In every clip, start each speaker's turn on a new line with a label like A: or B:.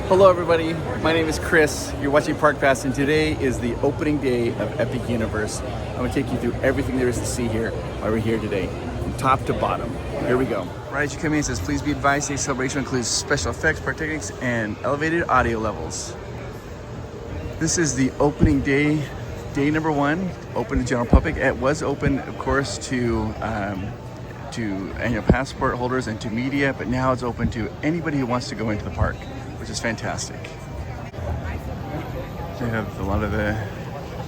A: Hello everybody, my name is Chris. You're watching Park Pass and today is the opening day of Epic Universe. I'm going to take you through everything there is to see here while we're here today, from top to bottom. Here we go. Right as you come in, it says, please be advised today's celebration includes special effects, pyrotechnics, and elevated audio levels. This is the opening day, day number 1, open to general public. It was open, of course, to annual passport holders and to media, but now it's open to anybody who wants to go into the park, which is fantastic. They have a lot of the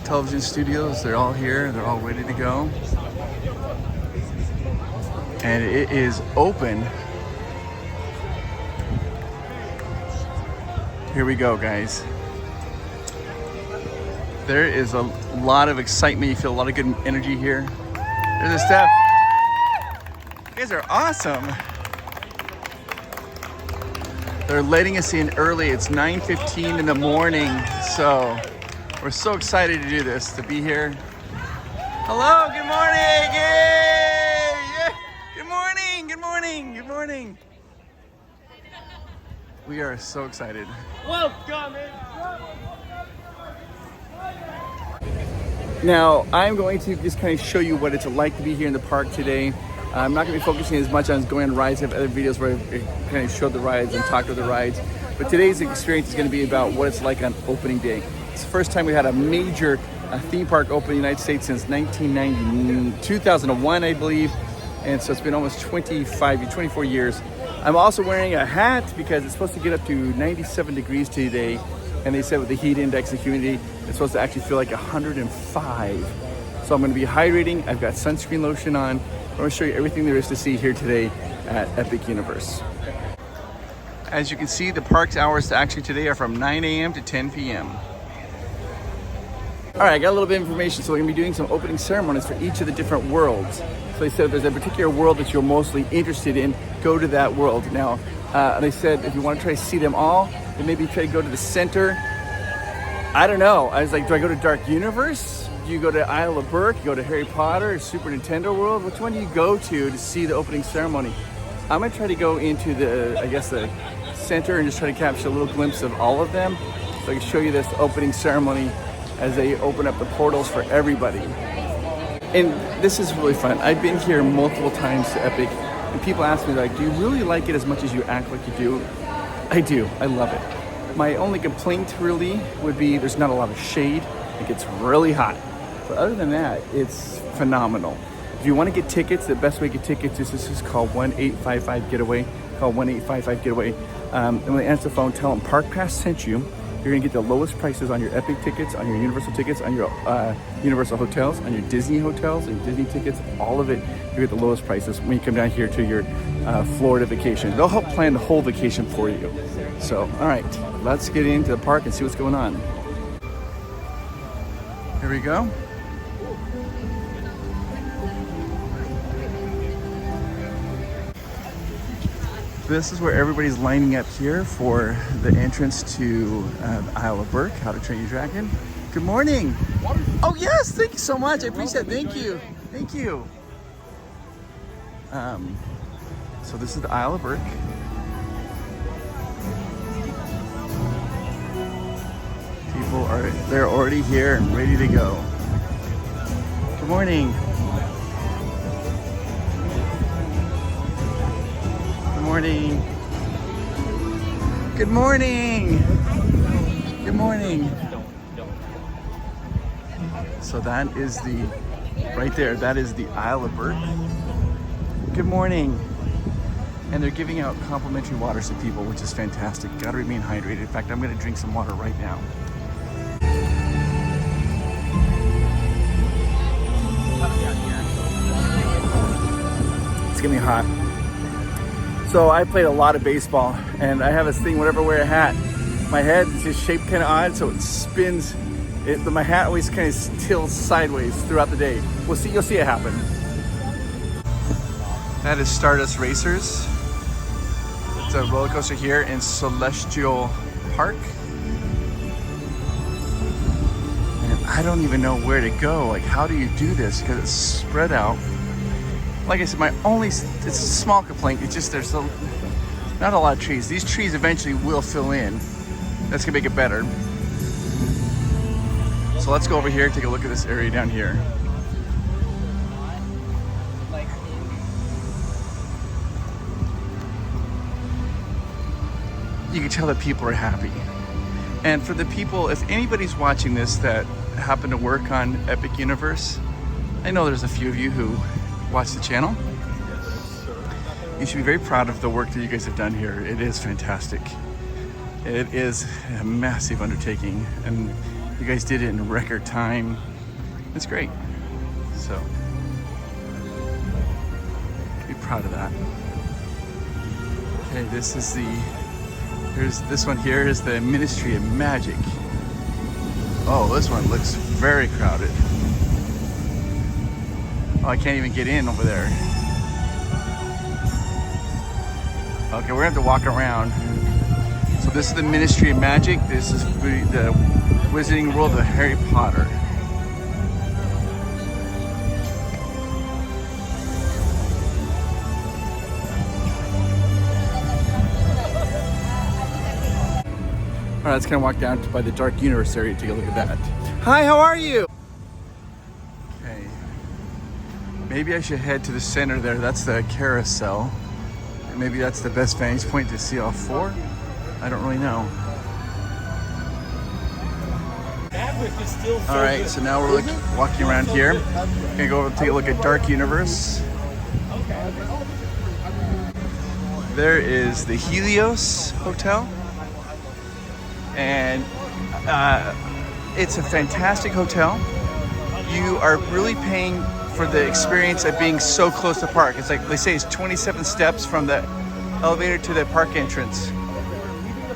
A: television studios. They're all here. They're all ready to go. And it is open. Here we go, guys. There is a lot of excitement. You feel a lot of good energy here. There's the staff. You guys are awesome. They're letting us in early. It's 9:15 in the morning, so we're so excited to do this, to be here. Hello, good morning, yay! Yeah. Good morning, good morning, good morning. We are so excited.
B: Welcome in.
A: Now, I'm going to just kind of show you what it's like to be here in the park today. I'm not going to be focusing as much on going on rides. I have other videos where I kind of showed the rides and talked to the rides. But today's experience is going to be about what it's like on opening day. It's the first time we had a major theme park open in the United States since 2001, I believe. And so it's been almost 24 years. I'm also wearing a hat because it's supposed to get up to 97 degrees today. And they said with the heat index and humidity, it's supposed to actually feel like 105. So I'm going to be hydrating. I've got sunscreen lotion on. I'm going to show you everything there is to see here today at Epic Universe. As you can see, the park's hours actually today are from 9 a.m. to 10 p.m. All right, I got a little bit of information. So we're going to be doing some opening ceremonies for each of the different worlds. So they said if there's a particular world that you're mostly interested in, go to that world. Now, they said if you want to try to see them all, then maybe try to go to the center. I don't know. I was like, do I go to Dark Universe? Do you go to Isle of Berk? You go to Harry Potter, Super Nintendo World? Which one do you go to see the opening ceremony? I'm gonna try to go into the center and just try to capture a little glimpse of all of them. So I can show you this opening ceremony as they open up the portals for everybody. And this is really fun. I've been here multiple times to Epic, and people ask me like, do you really like it as much as you act like you do? I do, I love it. My only complaint really would be there's not a lot of shade. It gets really hot. But other than that, it's phenomenal. If you want to get tickets, the best way to get tickets is this is called 1-855-GETAWAY. Call 1-855-GETAWAY. And when they answer the phone, tell them Park Pass sent you. You're going to get the lowest prices on your Epic tickets, on your Universal tickets, on your Universal hotels, on your Disney hotels, and Disney tickets, all of it. You get the lowest prices when you come down here to your Florida vacation. They'll help plan the whole vacation for you. So, all right, let's get into the park and see what's going on. Here we go. This is where everybody's lining up here for the entrance to the Isle of Berk, How to Train Your Dragon. Good morning. Oh yes, thank you so much. I appreciate it. Thank you. Thank you. So this is the Isle of Berk. People they're already here and ready to go. Good morning. Good morning. Good morning. Good morning. So that is right there, that is the Isle of Berk. Good morning. And they're giving out complimentary waters to people, which is fantastic. Gotta remain hydrated. In fact, I'm gonna drink some water right now. It's getting hot. So I played a lot of baseball, and I have this thing whenever I wear a hat, my head is just shaped kind of odd, so it spins. My hat always kind of tilts sideways throughout the day. You'll see it happen. That is Stardust Racers. It's a roller coaster here in Celestial Park. And I don't even know where to go. Like, how do you do this? Because it's spread out. Like I said, it's a small complaint. It's just there's not a lot of trees. These trees eventually will fill in. That's gonna make it better. So let's go over here and take a look at this area down here. You can tell that people are happy. And for the people, if anybody's watching this that happen to work on Epic Universe, I know there's a few of you who watch the channel. You should be very proud of the work that you guys have done here. It is fantastic. It is a massive undertaking, and you guys did it in record time. It's great. So, be proud of that. Okay, this is this one here is the Ministry of Magic. Oh, this one looks very crowded. Oh, I can't even get in over there. Okay, we're gonna have to walk around. So this is the Ministry of Magic. This is the Wizarding World of Harry Potter. All right, let's kind of walk down by the Dark Universe area to take a look at that. Hi, how are you? Okay, maybe I should head to the center there. That's the carousel. Maybe that's the best vantage point to see all four. I don't really know. All right, so now we're walking around here. Gonna go over and take a look at Dark Universe. There is the Helios Hotel. And it's a fantastic hotel. You are really paying for the experience of being so close to the park. It's like they say it's 27 steps from the elevator to the park entrance.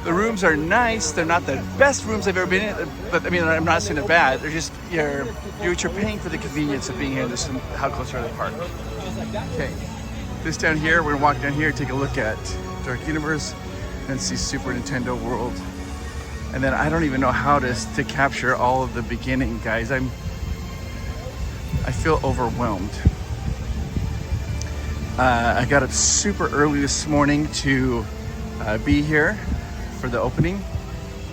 A: The rooms are nice. They're not the best rooms I've ever been in, but I mean, I'm not saying they're bad. They're just you're paying for the convenience of being here. This is how close you are to the park. Okay, this down here, we're gonna walk down here, take a look at Dark Universe, and see Super Nintendo World. And then I don't even know how to capture all of the beginning, guys. I feel overwhelmed. I got up super early this morning to be here for the opening,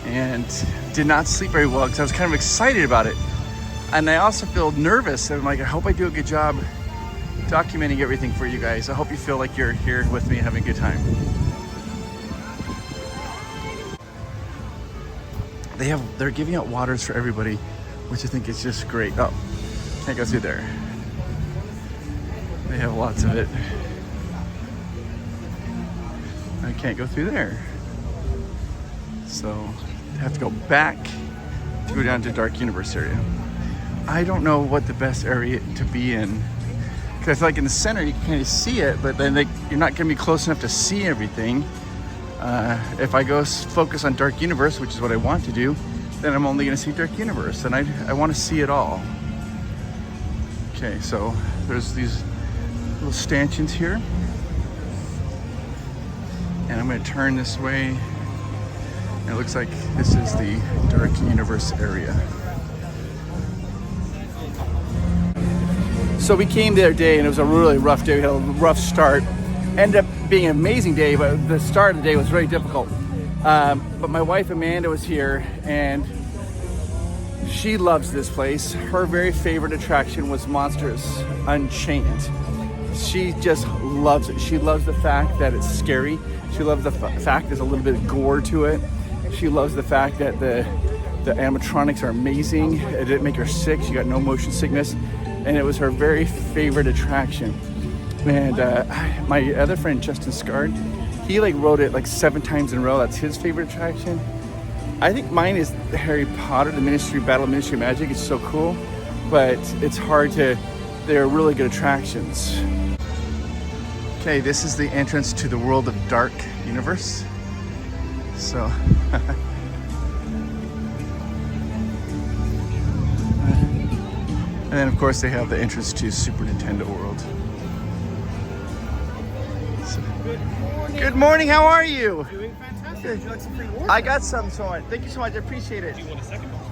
A: and did not sleep very well because I was kind of excited about it. And I also feel nervous. I'm like, I hope I do a good job documenting everything for you guys. I hope you feel like you're here with me having a good time. They're giving out waters for everybody, which I think is just great. Oh, can't go through there. They have lots of it. I can't go through there. So I have to go back to go down to Dark Universe area. I don't know what the best area to be in, because I feel like in the center you can kind of see it, but then you're not going to be close enough to see everything. If I go focus on Dark Universe, which is what I want to do, then I'm only going to see Dark Universe, and I want to see it all. Okay, so there's these little stanchions here, and I'm going to turn this way. And it looks like this is the Dark Universe area. So we came the other day, and it was a really rough day. We had a rough start. Ended up being an amazing day, but the start of the day was very difficult. But my wife Amanda was here, and she loves this place. Her very favorite attraction was Monsters Unchained. She just loves it. She loves the fact that it's scary. She loves the fact there's a little bit of gore to it. She loves the fact that the animatronics are amazing. It didn't make her sick. She got no motion sickness, and it was her very favorite attraction. And my other friend Justin Scard, he rode it 7 times in a row. That's his favorite attraction. I think mine is Harry Potter, the Battle of Ministry of Magic. It's so cool, but it's hard to. They're really good attractions. Okay, this is the entrance to the world of Dark Universe. So. And then of course they have the entrance to Super Nintendo World. Good morning, how are you?
B: Doing fantastic.
A: Good.
B: Would you like some free water?
A: I got some, so thank you so much, I appreciate it.
B: Do you want a second one?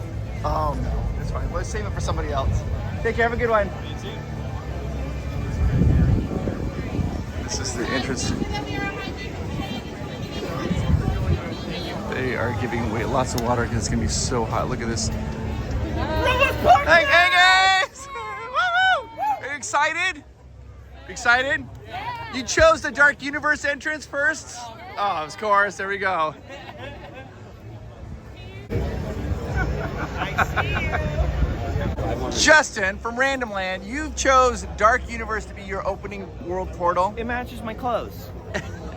A: Oh, no, that's fine. Let's save it for somebody else. Take care, have a good one.
B: Me too.
A: This is the entrance. The They are giving away lots of water because it's gonna be so hot. Look at this. Hey, guys! Woo! Are you excited? Excited? You chose the Dark Universe entrance first? Oh, of course. There we go. Justin from Random Land, you chose Dark Universe to be your opening world portal.
B: It matches my clothes.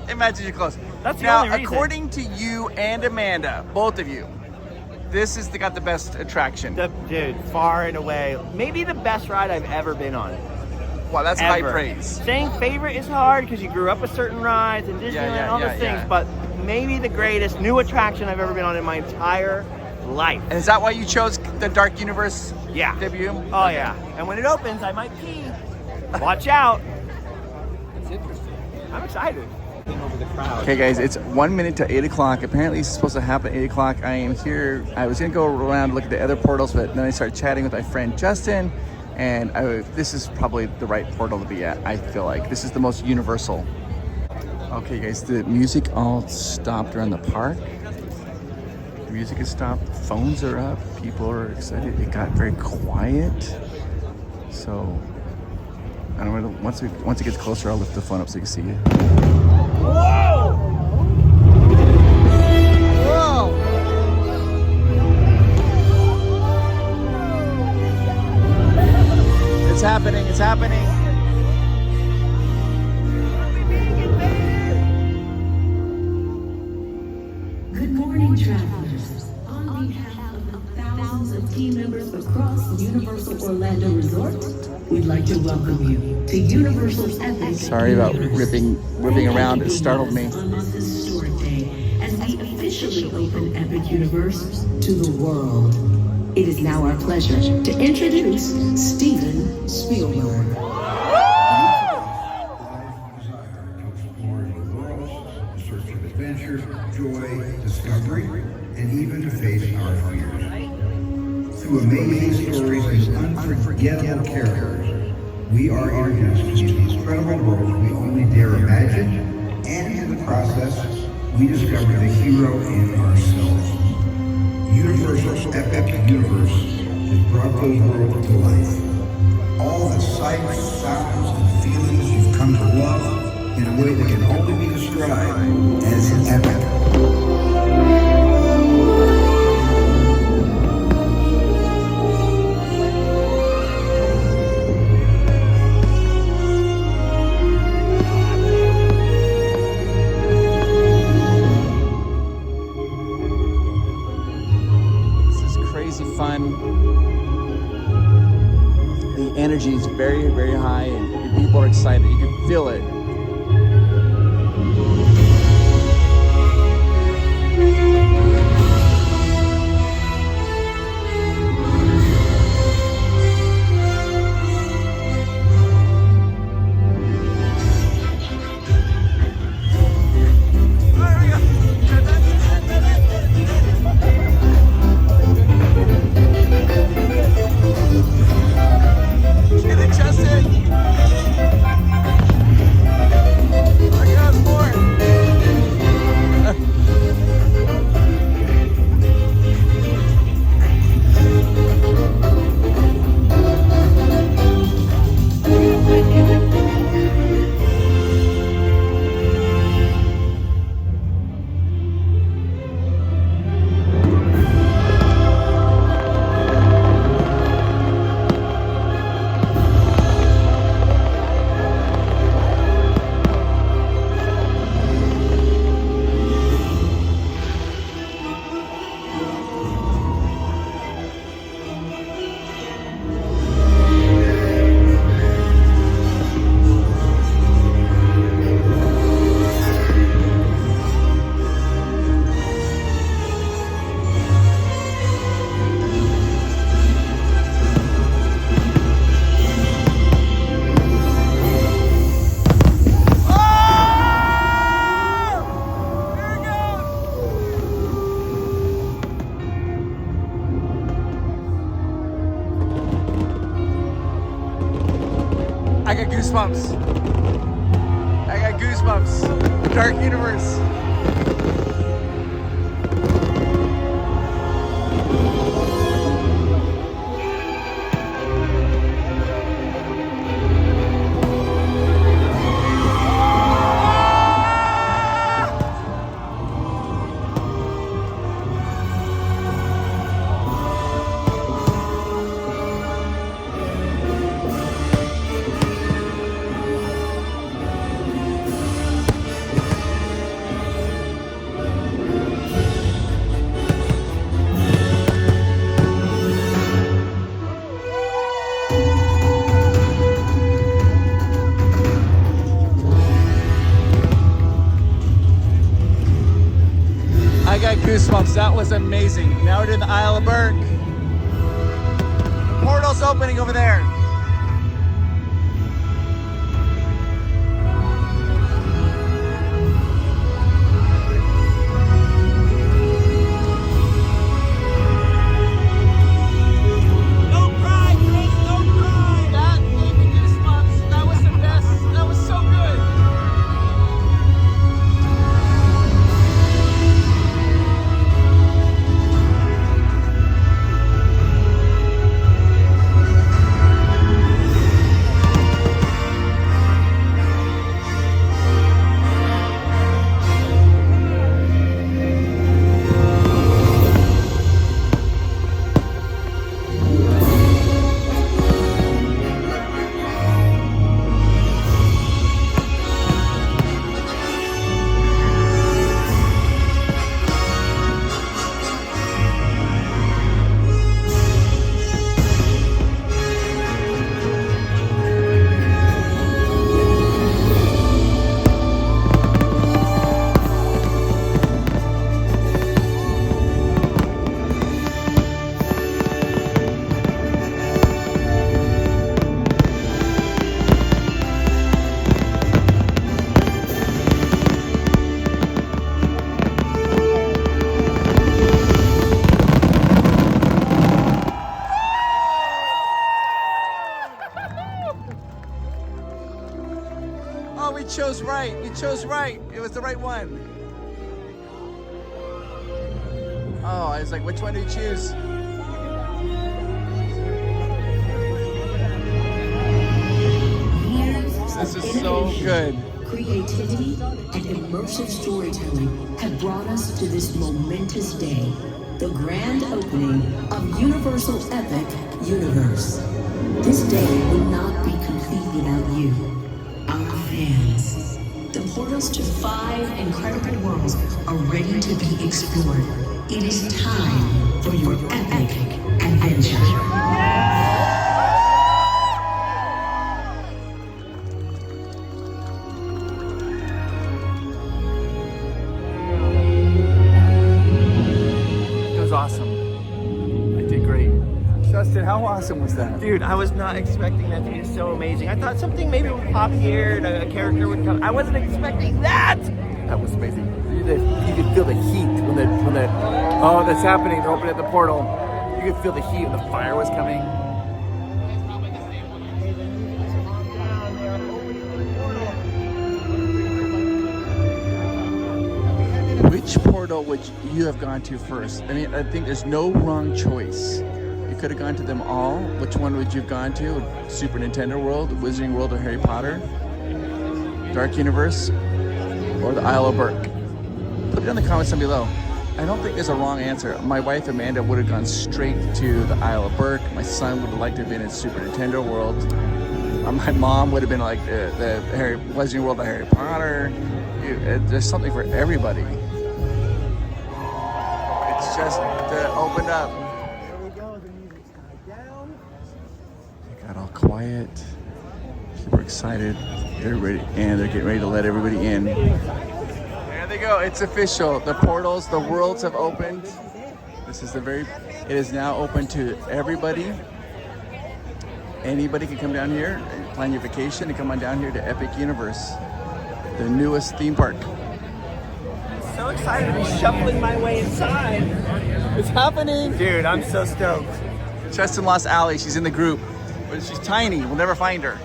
A: It matches your clothes.
B: That's the only reason.
A: According to you and Amanda, both of you, this is got the best attraction.
B: Dude, far and away, maybe the best ride I've ever been on.
A: Wow, that's high praise.
B: Saying favorite is hard because you grew up with certain rides and Disneyland and all those things, but maybe the greatest new attraction I've ever been on in my entire life.
A: And is that why you chose the Dark Universe debut?
B: Oh, yeah. And when it opens, I might pee. Watch out.
A: It's interesting.
B: I'm excited.
A: Okay, guys, it's 1 minute to 8 o'clock. Apparently, it's supposed to happen at 8 o'clock. I am here. I was going to go around and look at the other portals, but then I started chatting with my friend Justin, and this is probably the right portal to be at, I feel like. This is the most universal. Okay, guys, the music all stopped around the park. The music has stopped. Phones are up. People are excited. It got very quiet. So, I don't know. Once it gets closer, I'll lift the phone up so you can see it.
B: Whoa!
A: Whoa! It's happening, it's happening.
C: Good morning, travelers. On behalf of the thousands of team members across Universal Orlando Resort, we'd like to welcome you to Universal's Epic.
A: Sorry about whipping around. It startled me.
C: On this historic day, as we officially open Epic Universe to the world. It is now our pleasure to introduce Steven Spielberg.
D: Adventure, joy, discovery, and even to face our fears. Through amazing stories and unforgettable characters, we are introduced to these incredible worlds we only dare imagine, and in the process, we discover the hero in ourselves. Universal's Epic Universe has brought those worlds to life. All the sights, sounds, and feelings you've come to love in a way that can only be described as epic.
A: This is crazy fun. The energy is very, very high, and people are excited. You can feel it. I got goosebumps. I got goosebumps. Dark Universe. goosebumps. That was amazing. Now we're doing the Isle of Berk. The portal's opening over there. We chose right. We chose right. It was the right one. Oh, I was like, which one do you choose? This is so good.
C: Creativity and immersive storytelling have brought us to this momentous day, the grand opening of Universal Epic Universe. This day will not be complete without you, our fans. The portals to 5 incredible worlds are ready to be explored. It is time for your epic adventure.
A: Awesome. I did great. Justin, how awesome was that?
B: Dude, I was not expecting that to be so amazing. I thought something maybe would pop here and a character would come. I wasn't expecting that!
A: That was amazing. You could feel the heat when the oh, that's happening. They're opening up the portal. You could feel the heat when the fire was coming. Which portal would you have gone to first? I mean, I think there's no wrong choice. You could have gone to them all. Which one would you have gone to? Super Nintendo World, Wizarding World, or Harry Potter? Dark Universe, or the Isle of Berk? Put it in the comments down below. I don't think there's a wrong answer. My wife Amanda would have gone straight to the Isle of Berk. My son would have liked to have been in Super Nintendo World. My mom would have been like the Wizarding World of Harry Potter. There's something for everybody. Just opened up.
B: There we go, the music's died down.
A: It got all quiet. People are excited. They're ready, and they're getting ready to let everybody in. There they go. It's official. The portals, the worlds have opened. This is it is now open to everybody. Anybody can come down here and plan your vacation and come on down here to Epic Universe, the newest theme park.
B: So excited to be shuffling my way inside.
A: It's happening.
B: Dude, I'm so stoked.
A: Justin lost Allie. She's in the group, but she's tiny. We'll never find her.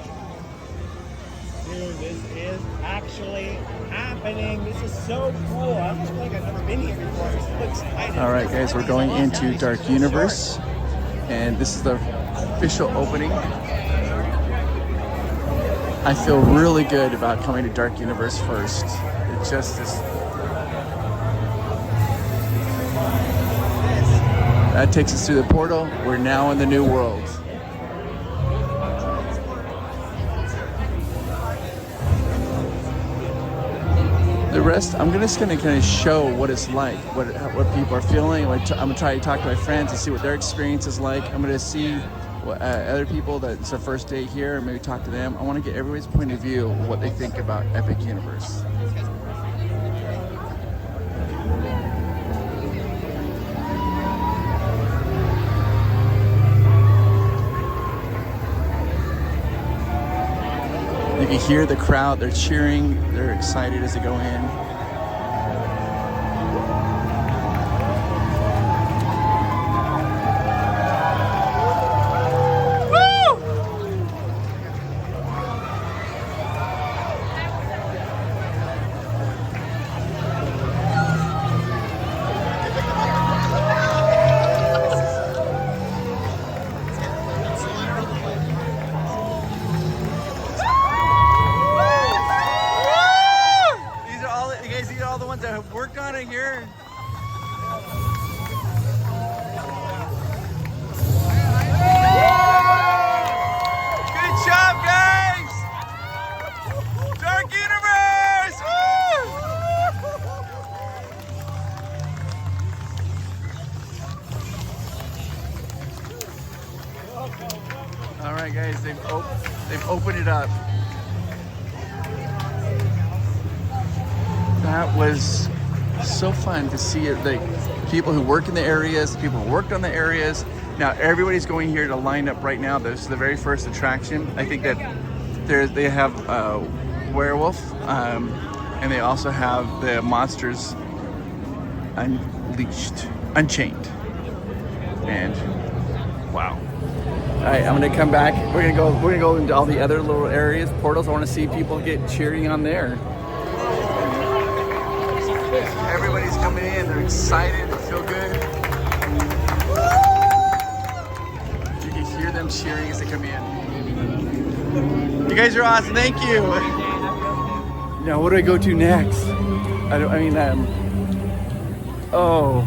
B: Dude, this is actually happening. This is so cool. I almost feel like I've never been here before. I'm so excited.
A: All right, guys, we're going into Dark Universe, and this is the official opening. I feel really good about coming to Dark Universe first. It just is. That takes us through the portal. We're now in the new world. The rest, I'm just gonna kind of show what it's like, what people are feeling. I'm gonna try to talk to my friends and see what their experience is like. I'm gonna see what other people that it's their first day here, and maybe talk to them. I want to get everybody's point of view of what they think about Epic Universe. can hear the crowd, they're cheering, they're excited as they go in. Guys, they've opened it up. That was so fun to see it. Like people who work in the areas, people who worked on the areas. Now everybody's going here to line up right now. This is the very first attraction. I think that they have Werewolf, and they also have the monsters Unchained, and wow. All right, I'm gonna come back. We're gonna go into all the other little areas, portals. I want to see people get cheering on there. Everybody's coming in. They're excited. They feel good. You can hear them cheering as they come in. You guys are awesome. Thank you. Now, what do I go to next?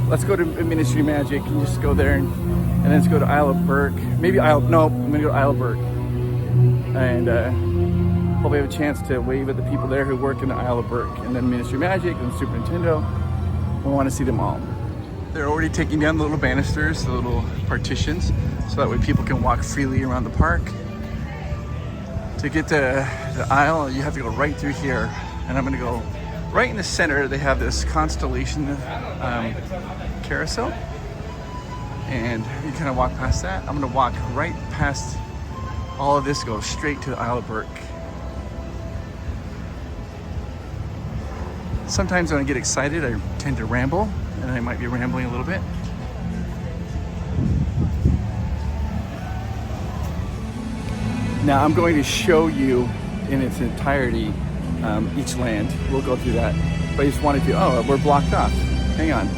A: Let's go to Ministry Magic and just go there and then let's go to Isle of Berk. I'm gonna go to Isle of Berk. And hopefully I have a chance to wave at the people there who work in the Isle of Berk. And then Ministry Magic and Super Nintendo. We want to see them all. They're already taking down the little banisters, the little partitions, so that way people can walk freely around the park. To get to the aisle, you have to go right through here. And I'm gonna go right in the center. They have this constellation carousel. And you kind of walk past that. I'm gonna walk right past all of this, go straight to the Isle of Berk. Sometimes when I get excited, I tend to ramble, and I might be rambling a little bit. Now I'm going to show you in its entirety each land. We'll go through that. But I just wanted to, we're blocked off. Hang on.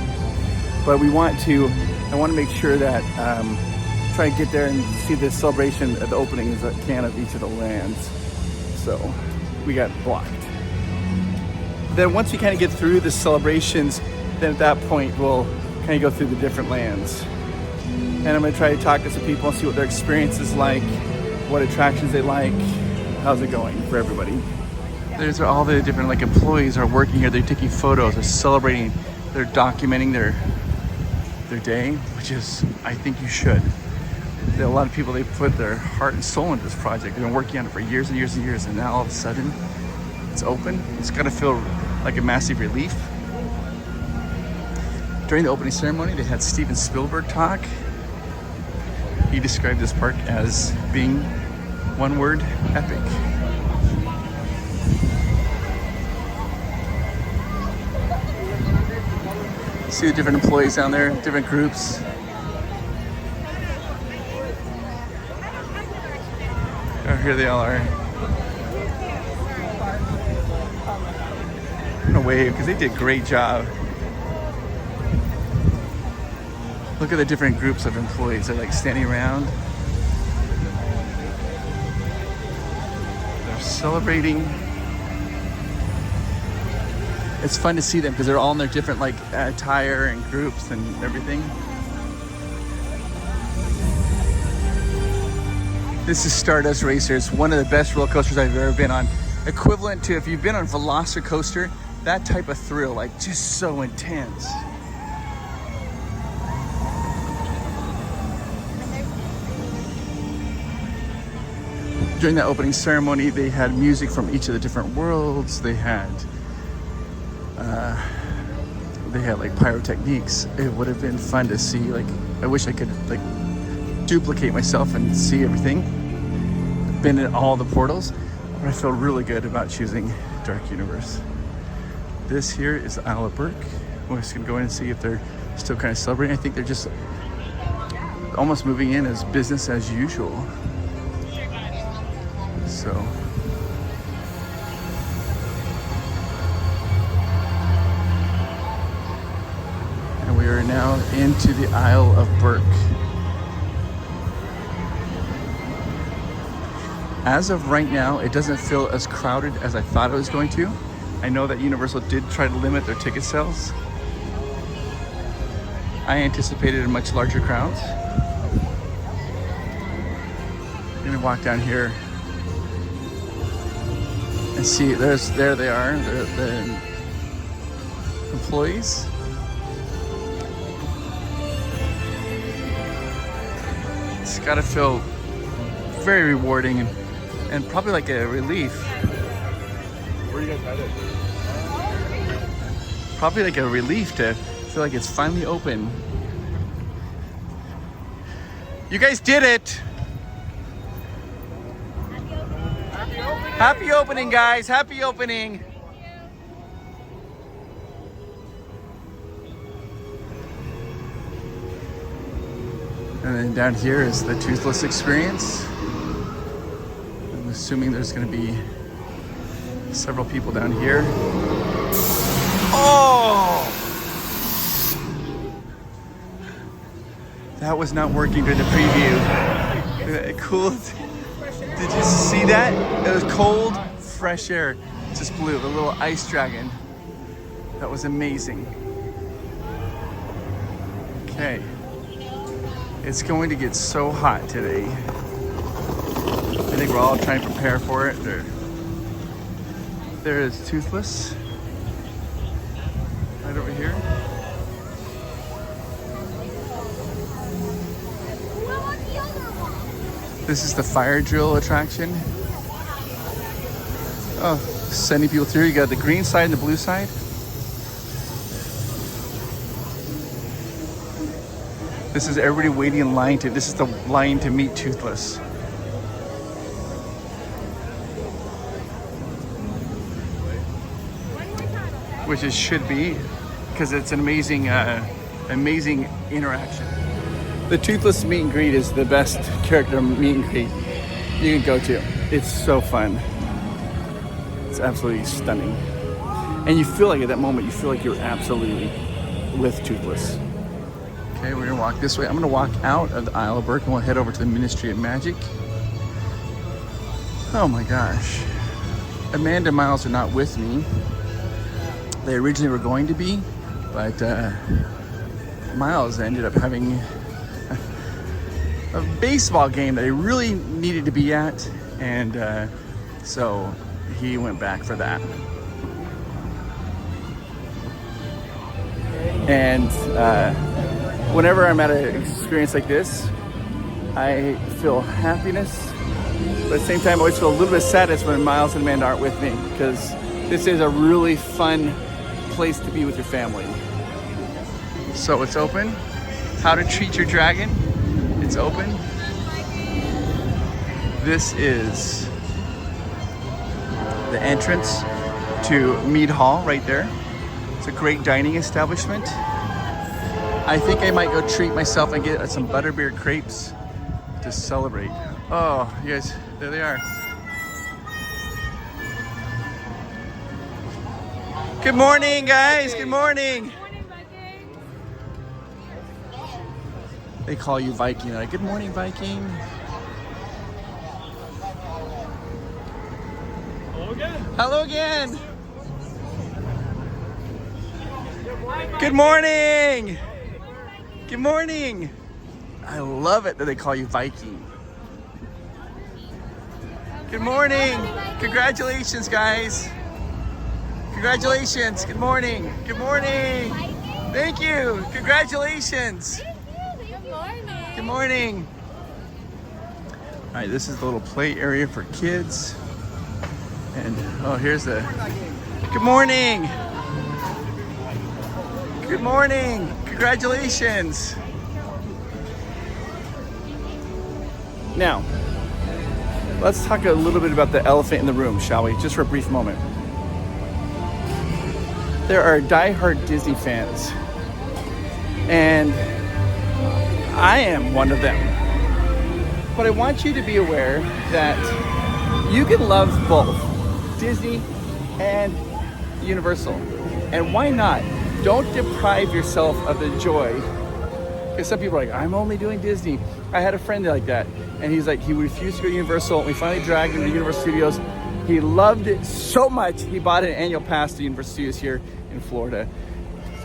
A: But I want to make sure that try to get there and see the celebration at the opening as I can of each of the lands. So we got blocked. Then once we kind of get through the celebrations, then at that point we'll kind of go through the different lands. And I'm gonna try to talk to some people and see what their experience is like, what attractions they like, how's it going for everybody. There's all the different employees are working here. They're taking photos, they're celebrating, they're documenting their day, which is, I think you should. There are a lot of people, they put their heart and soul into this project. They've been working on it for years and years and years, and now all of a sudden it's open. It's gotta feel like a massive relief. During the opening ceremony, they had Steven Spielberg talk. He described this park as being one word, epic. See the different employees down there, different groups. Oh, here they all are. I'm gonna wave because they did a great job. Look at the different groups of employees. They're standing around. They're celebrating. It's fun to see them because they're all in their different attire and groups and everything. This is Stardust Racers, one of the best roller coasters I've ever been on. Equivalent to if you've been on Velocicoaster, that type of thrill, just so intense. During the opening ceremony, they had music from each of the different worlds. They had pyrotechniques. It would have been fun to see. I wish I could duplicate myself and see everything. Been in all the portals. But I feel really good about choosing Dark Universe. This here is the Isle of Berk. We're just gonna go in and see if they're still kind of celebrating. I think they're just almost moving in as business as usual. So. And we are now into the Isle of Berk. As of right now, it doesn't feel as crowded as I thought it was going to. I know that Universal did try to limit their ticket sales. I anticipated a much larger crowd. I'm gonna walk down here and see, there they are, the employees. It's gotta feel very rewarding and probably like a relief.
E: Where are you guys headed?
A: Probably like a relief to feel like it's finally open. You guys did it! Happy opening, guys! Happy opening! And then down here is the Toothless experience. I'm assuming there's going to be several people down here. Oh! That was not working during the preview. Cool. Did you see that? It was cold, fresh air. Just blew. The little ice dragon. That was amazing. Okay. It's going to get so hot today. I think we're all trying to prepare for it. There is Toothless. Right over here. This is the fire drill attraction. Oh, sending people through. You got the green side and the blue side. This is everybody waiting in line to, this is the line to meet Toothless. Which it should be, because it's an amazing, amazing interaction. The Toothless meet and greet is the best character meet and greet you can go to. It's so fun. It's absolutely stunning. And you feel like at that moment, you feel like you're absolutely with Toothless. Okay, we're gonna walk this way. I'm gonna walk out of the Isle of Berk and we'll head over to the Ministry of Magic. Oh my gosh. Amanda and Miles are not with me. They originally were going to be, but Miles ended up having a baseball game that he really needed to be at, and so he went back for that. And whenever I'm at an experience like this, I feel happiness, but at the same time I always feel a little bit of sadness when Miles and Amanda aren't with me, because this is a really fun place to be with your family. So it's open. How to treat your dragon. It's open. This is the entrance to Mead Hall right there. It's a great dining establishment. I think I might go treat myself and get some butterbeer crepes to celebrate. Oh, you guys, there they are. Good morning, guys. Good morning.
F: Good morning, Viking.
A: They call you Viking. They're like, good morning, Viking.
E: Hello again.
A: Hello again. Good morning. Good morning. I love it that they call you Viking. Good morning. Congratulations, guys. Congratulations. Good morning. Good morning. Thank you. Congratulations.
F: Good morning.
A: Good morning. All right, this is the little play area for kids. And oh, here's the good morning. Good morning. Congratulations. Now, let's talk a little bit about the elephant in the room, shall we? Just for a brief moment. There are diehard Disney fans, and I am one of them. But I want you to be aware that you can love both Disney and Universal. And why not? Don't deprive yourself of the joy. Because some people are like, I'm only doing Disney. I had a friend like that, and he's like, he refused to go to Universal, and we finally dragged him to Universal Studios. He loved it so much, he bought an annual pass to Universal Studios here in Florida.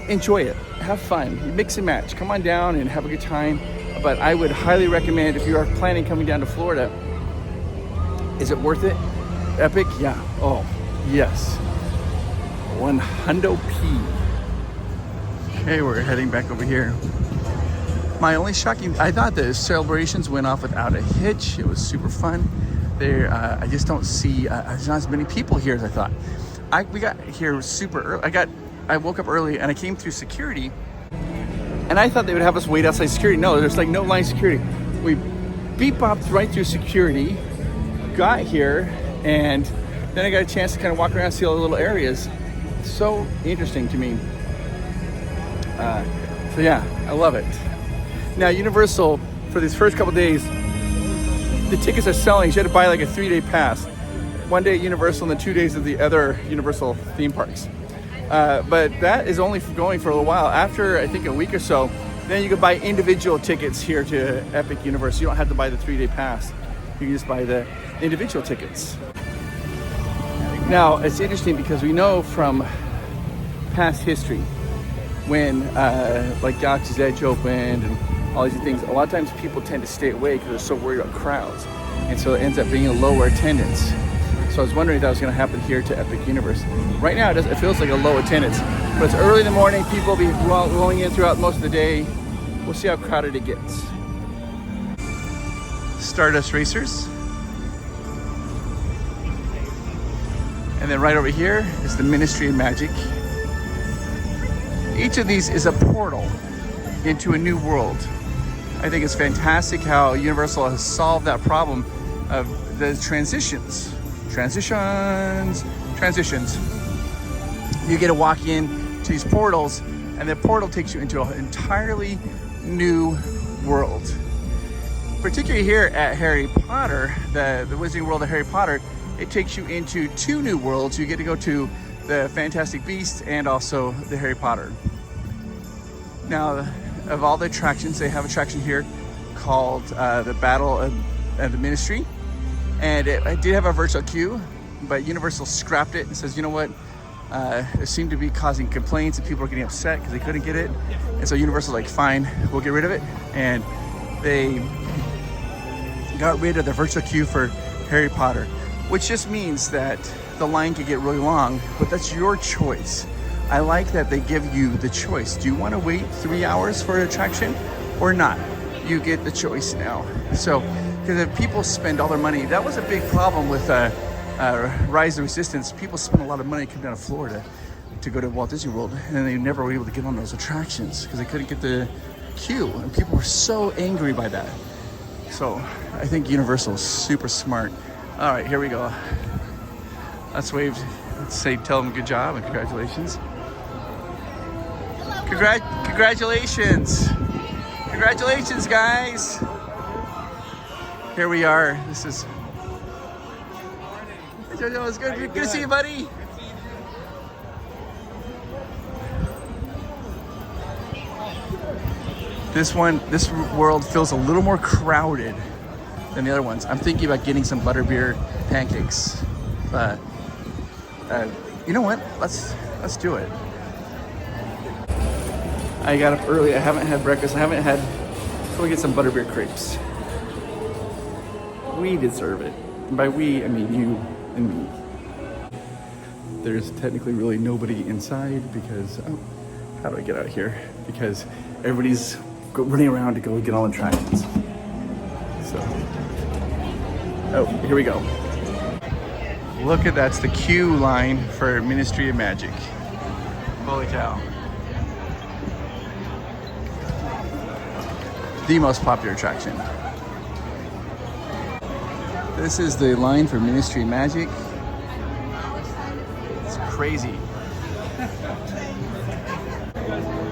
A: Enjoy it, have fun, you mix and match. Come on down and have a good time. But I would highly recommend, if you are planning coming down to Florida, is it worth it? Epic? Yeah. Oh, yes. 100p. Okay, we're heading back over here. My only shocking, I thought the celebrations went off without a hitch. It was super fun. There, I just don't see, there's not as many people here as I thought. We got here super early. I woke up early and I came through security, and I thought they would have us wait outside security. No, there's like no line security. We beep-bopped right through security, got here, and then I got a chance to kind of walk around and see all the little areas. So interesting to me. So yeah, I love it. Now Universal, for these first couple days, the tickets are selling. You had to buy like a 3-day pass. 1 day at Universal and then 2 days at the other Universal theme parks. But that is only going for a little while. After I think a week or so, then you can buy individual tickets here to Epic Universe. You don't have to buy the 3-day pass. You can just buy the individual tickets. Now it's interesting because we know from past history, when like Galaxy's Edge opened and all these things, a lot of times people tend to stay away because they're so worried about crowds, and so it ends up being a lower attendance. So I was wondering if that was going to happen here to Epic Universe. Right now it feels like a low attendance, but it's early in the morning. People will be rolling in throughout most of the day. We'll see how crowded it gets. Stardust Racers. And then right over here is the Ministry of Magic. Each of these is a portal into a new world. I think it's fantastic how Universal has solved that problem of the transitions. You get to walk in to these portals, and the portal takes you into an entirely new world. Particularly here at Harry Potter, the Wizarding World of Harry Potter, it takes you into 2 new worlds. You get to go to the Fantastic Beasts and also the Harry Potter. Now, of all the attractions, they have an attraction here called the Battle of the Ministry. And it did have a virtual queue, but Universal scrapped it and says, you know what? It seemed to be causing complaints and people are getting upset because they couldn't get it. And so Universal's like, fine, we'll get rid of it. And they got rid of the virtual queue for Harry Potter, which just means that the line could get really long, but that's your choice. I like that they give you the choice. Do you want to wait 3 hours for an attraction or not? You get the choice now. So, because if people spend all their money, that was a big problem with Rise of Resistance. People spent a lot of money to come down to Florida to go to Walt Disney World, and they never were able to get on those attractions because they couldn't get the queue, and people were so angry by that. So I think Universal is super smart. All right, here we go. Let's wave, let's say, tell them good job and congratulations. Congratulations. Congratulations, guys. Here we are. This is... Hey, Jojo, it's good to see you, buddy. This world feels a little more crowded than the other ones. I'm thinking about getting some butterbeer pancakes. But you know what? Let's do it. I got up early. I haven't had breakfast. So we get some butterbeer crepes. We deserve it. And by we, I mean you and me. There's technically really nobody inside because, how do I get out of here? Because everybody's running around to go get all attractions. So, here we go. Look at that's the queue line for Ministry of Magic. Holy cow. The most popular attraction. This is the line for Ministry Magic. It's crazy.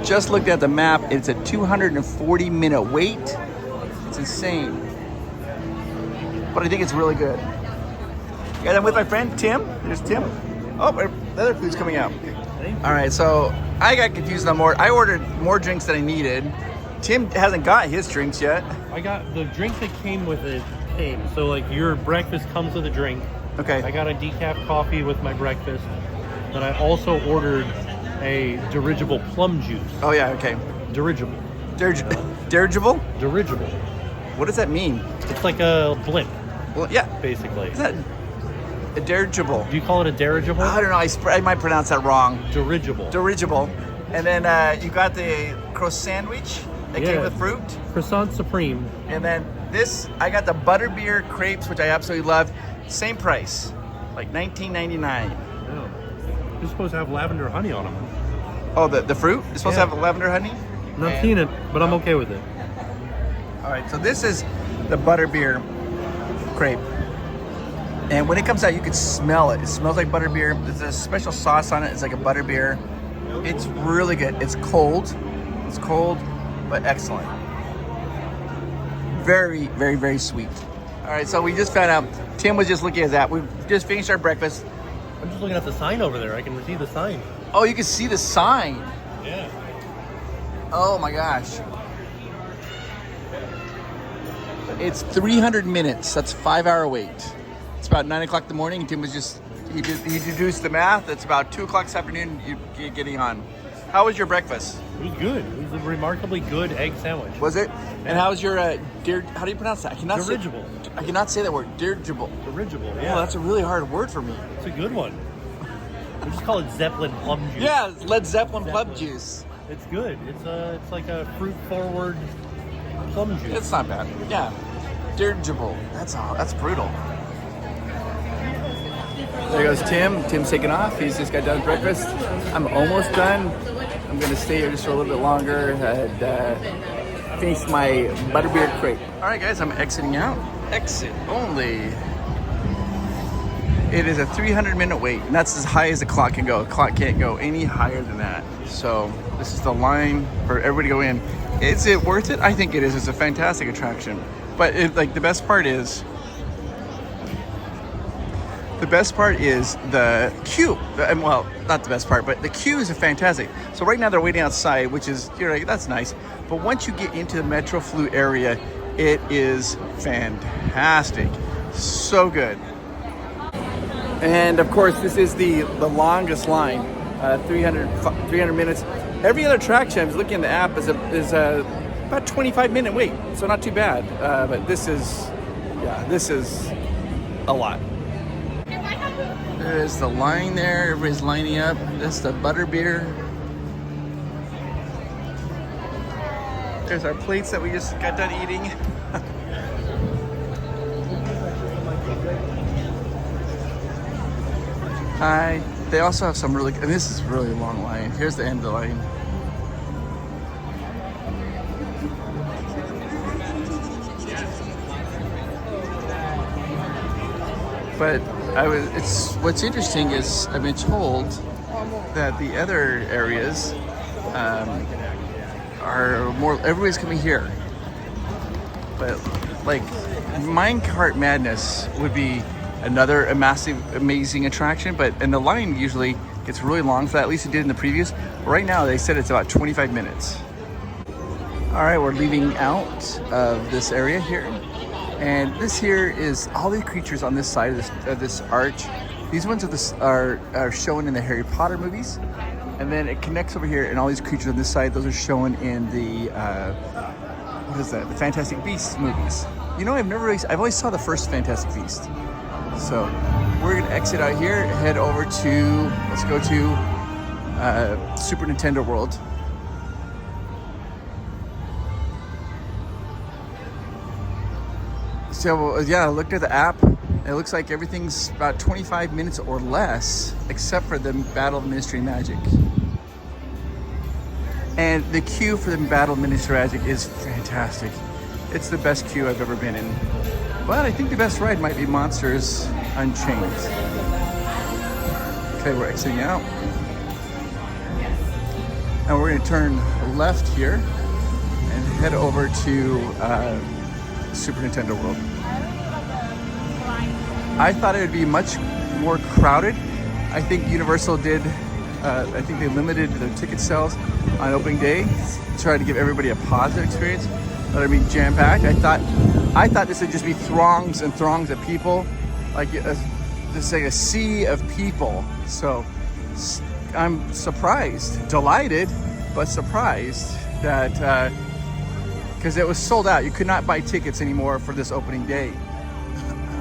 A: Just looked at the map. It's a 240-minute wait. It's insane. But I think it's really good. Guys, I'm with my friend Tim. There's Tim. Oh, the other food's coming out. All right, so I got confused on more. I ordered more drinks than I needed. Tim hasn't got his drinks yet.
G: I got the drink that came with it. So like your breakfast comes with a drink.
A: Okay.
G: I got a decaf coffee with my breakfast. Then I also ordered a dirigible plum juice.
A: Oh yeah, okay.
G: Dirigible.
A: Dirigible?
G: Dirigible.
A: What does that mean?
G: It's like a blimp,
A: Well, yeah.
G: basically.
A: Is that a dirigible?
G: Do you call it a dirigible?
A: I don't know. I might pronounce that wrong.
G: Dirigible.
A: Dirigible. And then you got the croissant sandwich that came with fruit.
G: Croissant supreme.
A: And then this, I got the butterbeer crepes, which I absolutely love. Same price, like $19.99.
G: Yeah. You're supposed to have lavender honey on them.
A: Oh, the fruit? It's supposed to have lavender honey?
G: Not seen it, but I'm okay with it.
A: All right, so this is the butterbeer crepe. And when it comes out, you can smell it. It smells like butterbeer. There's a special sauce on it. It's like a butterbeer. It's really good. It's cold. It's cold, but excellent. Very, very, very sweet. All right, so we just found out, Tim was just looking at that. We just finished our breakfast.
G: I'm just looking at the sign over there. I can see the sign.
A: Oh, you can see the sign.
G: Yeah.
A: Oh my gosh. It's 300 minutes. That's a 5-hour wait. It's about 9 o'clock in the morning. Tim was just, he deduced the math. It's about 2 o'clock this afternoon you're getting on. How was your breakfast?
G: It was good. It was a remarkably good egg sandwich.
A: Was it? And how was your, how do you pronounce that?
G: Dirigible.
A: I cannot say that word. Dirigible.
G: Dirigible,
A: Oh,
G: yeah.
A: that's a really hard word for me.
G: It's a good one. We just call it Zeppelin plum juice.
A: Yeah, Led Zeppelin plum juice.
G: It's good. It's like a fruit-forward plum juice.
A: It's not bad. Yeah. Dirigible. That's brutal. There goes Tim. Tim's taking off. He's just got done breakfast. I'm almost done. I'm going to stay here just for a little bit longer and finish my butterbeer crepe. All right, guys, I'm exiting out. Exit only. It is a 300-minute wait, and that's as high as the clock can go. The clock can't go any higher than that. So this is the line for everybody to go in. Is it worth it? I think it is. It's a fantastic attraction. But the best part is the queue. Well, not the best part, but the queues are fantastic. So right now they're waiting outside, which is, you're like, that's nice. But once you get into the Metro Flu area, it is fantastic. So good. And of course, this is the longest line, 300 minutes. Every other attraction, I was looking at the app, is about 25-minute wait, so not too bad. But this is a lot. There's the line there. Everybody's lining up. This is the butterbeer. There's our plates that we just got done eating. Hi. They also have some really, and this is a really long line. Here's the end of the line. But what's interesting is I've been told that the other areas are more, everybody's coming here. But like Minecart Madness would be another massive, amazing attraction, and the line usually gets really long for that, at least it did in the previous. But right now they said it's about 25 minutes. All right, we're leaving out of this area here. And this here is all the creatures on this side of this arch. These ones are shown in the Harry Potter movies. And then it connects over here, and all these creatures on this side, those are shown in the, what is that? The Fantastic Beasts movies. You know, I've always saw the first Fantastic Beast. So we're gonna exit out here, head over to, let's go to Super Nintendo World. So yeah, I looked at the app. It looks like everything's about 25 minutes or less, except for the Battle of Ministry Magic. And the queue for the Battle of Ministry Magic is fantastic. It's the best queue I've ever been in. But I think the best ride might be Monsters Unchained. Okay, we're exiting out. And we're gonna turn left here and head over to Super Nintendo World. I thought it would be much more crowded. I think Universal did, I think they limited their ticket sales on opening day to try to give everybody a positive experience. Let it be jam-packed. I thought this would just be throngs and throngs of people, like just like a sea of people. So I'm surprised, delighted, but surprised that because it was sold out. You could not buy tickets anymore for this opening day.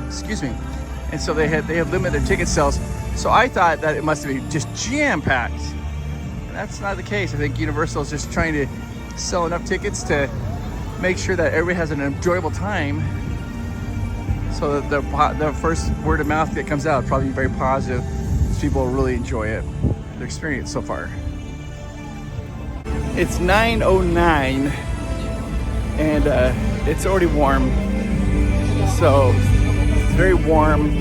A: Excuse me. And so they had limited their ticket sales. So I thought that it must have been just jam-packed. And that's not the case. I think Universal is just trying to sell enough tickets to make sure that everybody has an enjoyable time, so that the first word of mouth that comes out will probably be very positive. People will really enjoy it, their experience so far. It's 9:09 and it's already warm, so it's very warm,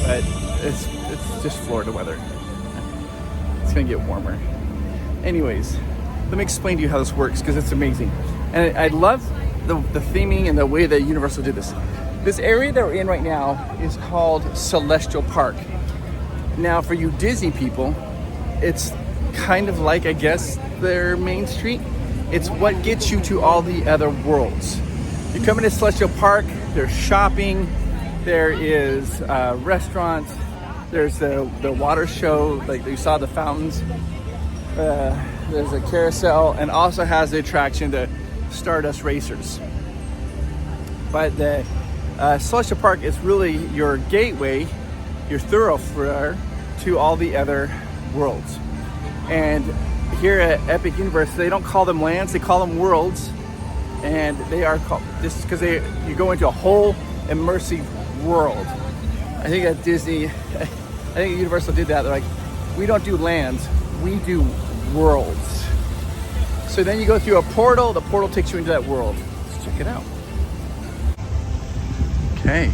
A: but it's just Florida weather. It's gonna get warmer. Anyways, let me explain to you how this works, because it's amazing. And I love the theming and the way that Universal did this. This area that we're in right now is called Celestial Park. Now, for you Disney people, it's kind of like, I guess, their Main Street. It's what gets you to all the other worlds. You come into Celestial Park, there's shopping, there is restaurants, there's the water show, like you saw the fountains. There's a carousel, and also has the attraction, the Stardust Racers. But the Celestial Park is really your gateway, your thoroughfare to all the other worlds. And here at Epic Universe, they don't call them lands, they call them worlds. And they are called, this because you go into a whole immersive world. I think at Disney, I think Universal did that. They're like, we don't do lands, we do worlds. So then you go through a portal, the portal takes you into that world. Let's check it out. Okay.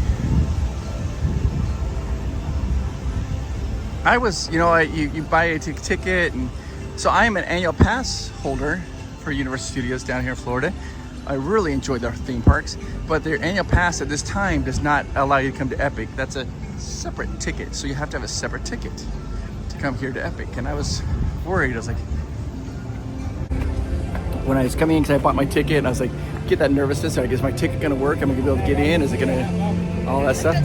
A: I was, you buy a ticket, and so I am an annual pass holder for Universal Studios down here in Florida. I really enjoy their theme parks, but their annual pass at this time does not allow you to come to Epic. That's a separate ticket, so you have to have a separate ticket to come here to Epic. And I was worried. I was like, when I was coming in, because I bought my ticket, and I was like, get that nervousness. Like, is my ticket gonna work? Am I gonna be able to get in? Is it gonna, all that stuff?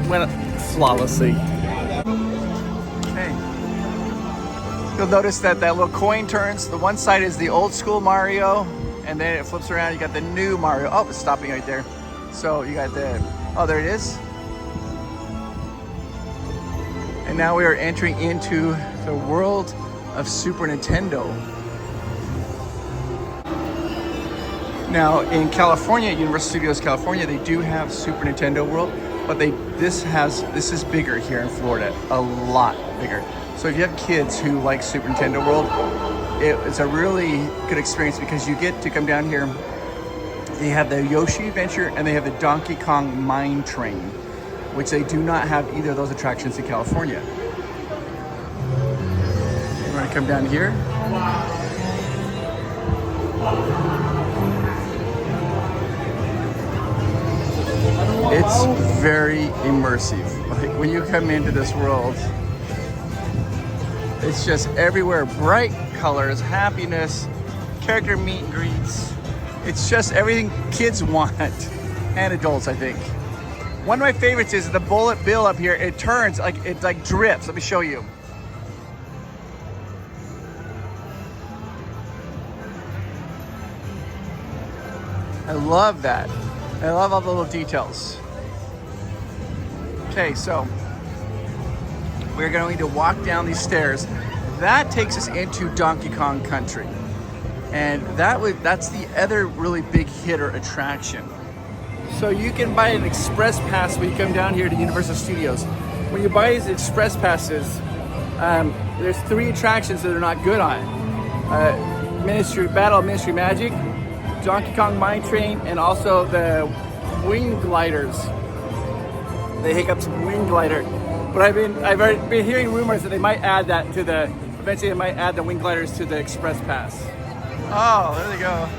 A: Went flawlessly. Okay. You'll notice that little coin turns. The one side is the old school Mario, and then it flips around. You got the new Mario. Oh, it's stopping right there. So you got oh, there it is. And now we are entering into the world of Super Nintendo. Now in California, Universal Studios California, they do have Super Nintendo World, but this is bigger here in Florida, a lot bigger. So if you have kids who like Super Nintendo World, it's a really good experience, because you get to come down here. They have the Yoshi Adventure and they have the Donkey Kong Mine Train, which they do not have either of those attractions in California. We're gonna come down here. It's very immersive. Like, when you come into this world, it's just everywhere, bright colors, happiness, character meet and greets. It's just everything kids want, and adults, I think. One of my favorites is the bullet bill up here. It turns, it drifts. Let me show you. I love that. I love all the little details. Okay, so we're going to walk down these stairs. That takes us into Donkey Kong Country. And that's the other really big hitter attraction. So you can buy an express pass when you come down here to Universal Studios. When you buy these express passes, there's 3 attractions that are not good on it. Battle of Ministry Magic, Donkey Kong Mine Train, and also the wing gliders. The Hiccups wing glider. But I've been hearing rumors that they might add that to the, eventually they might add the wing gliders to the Express Pass. Oh, there they go.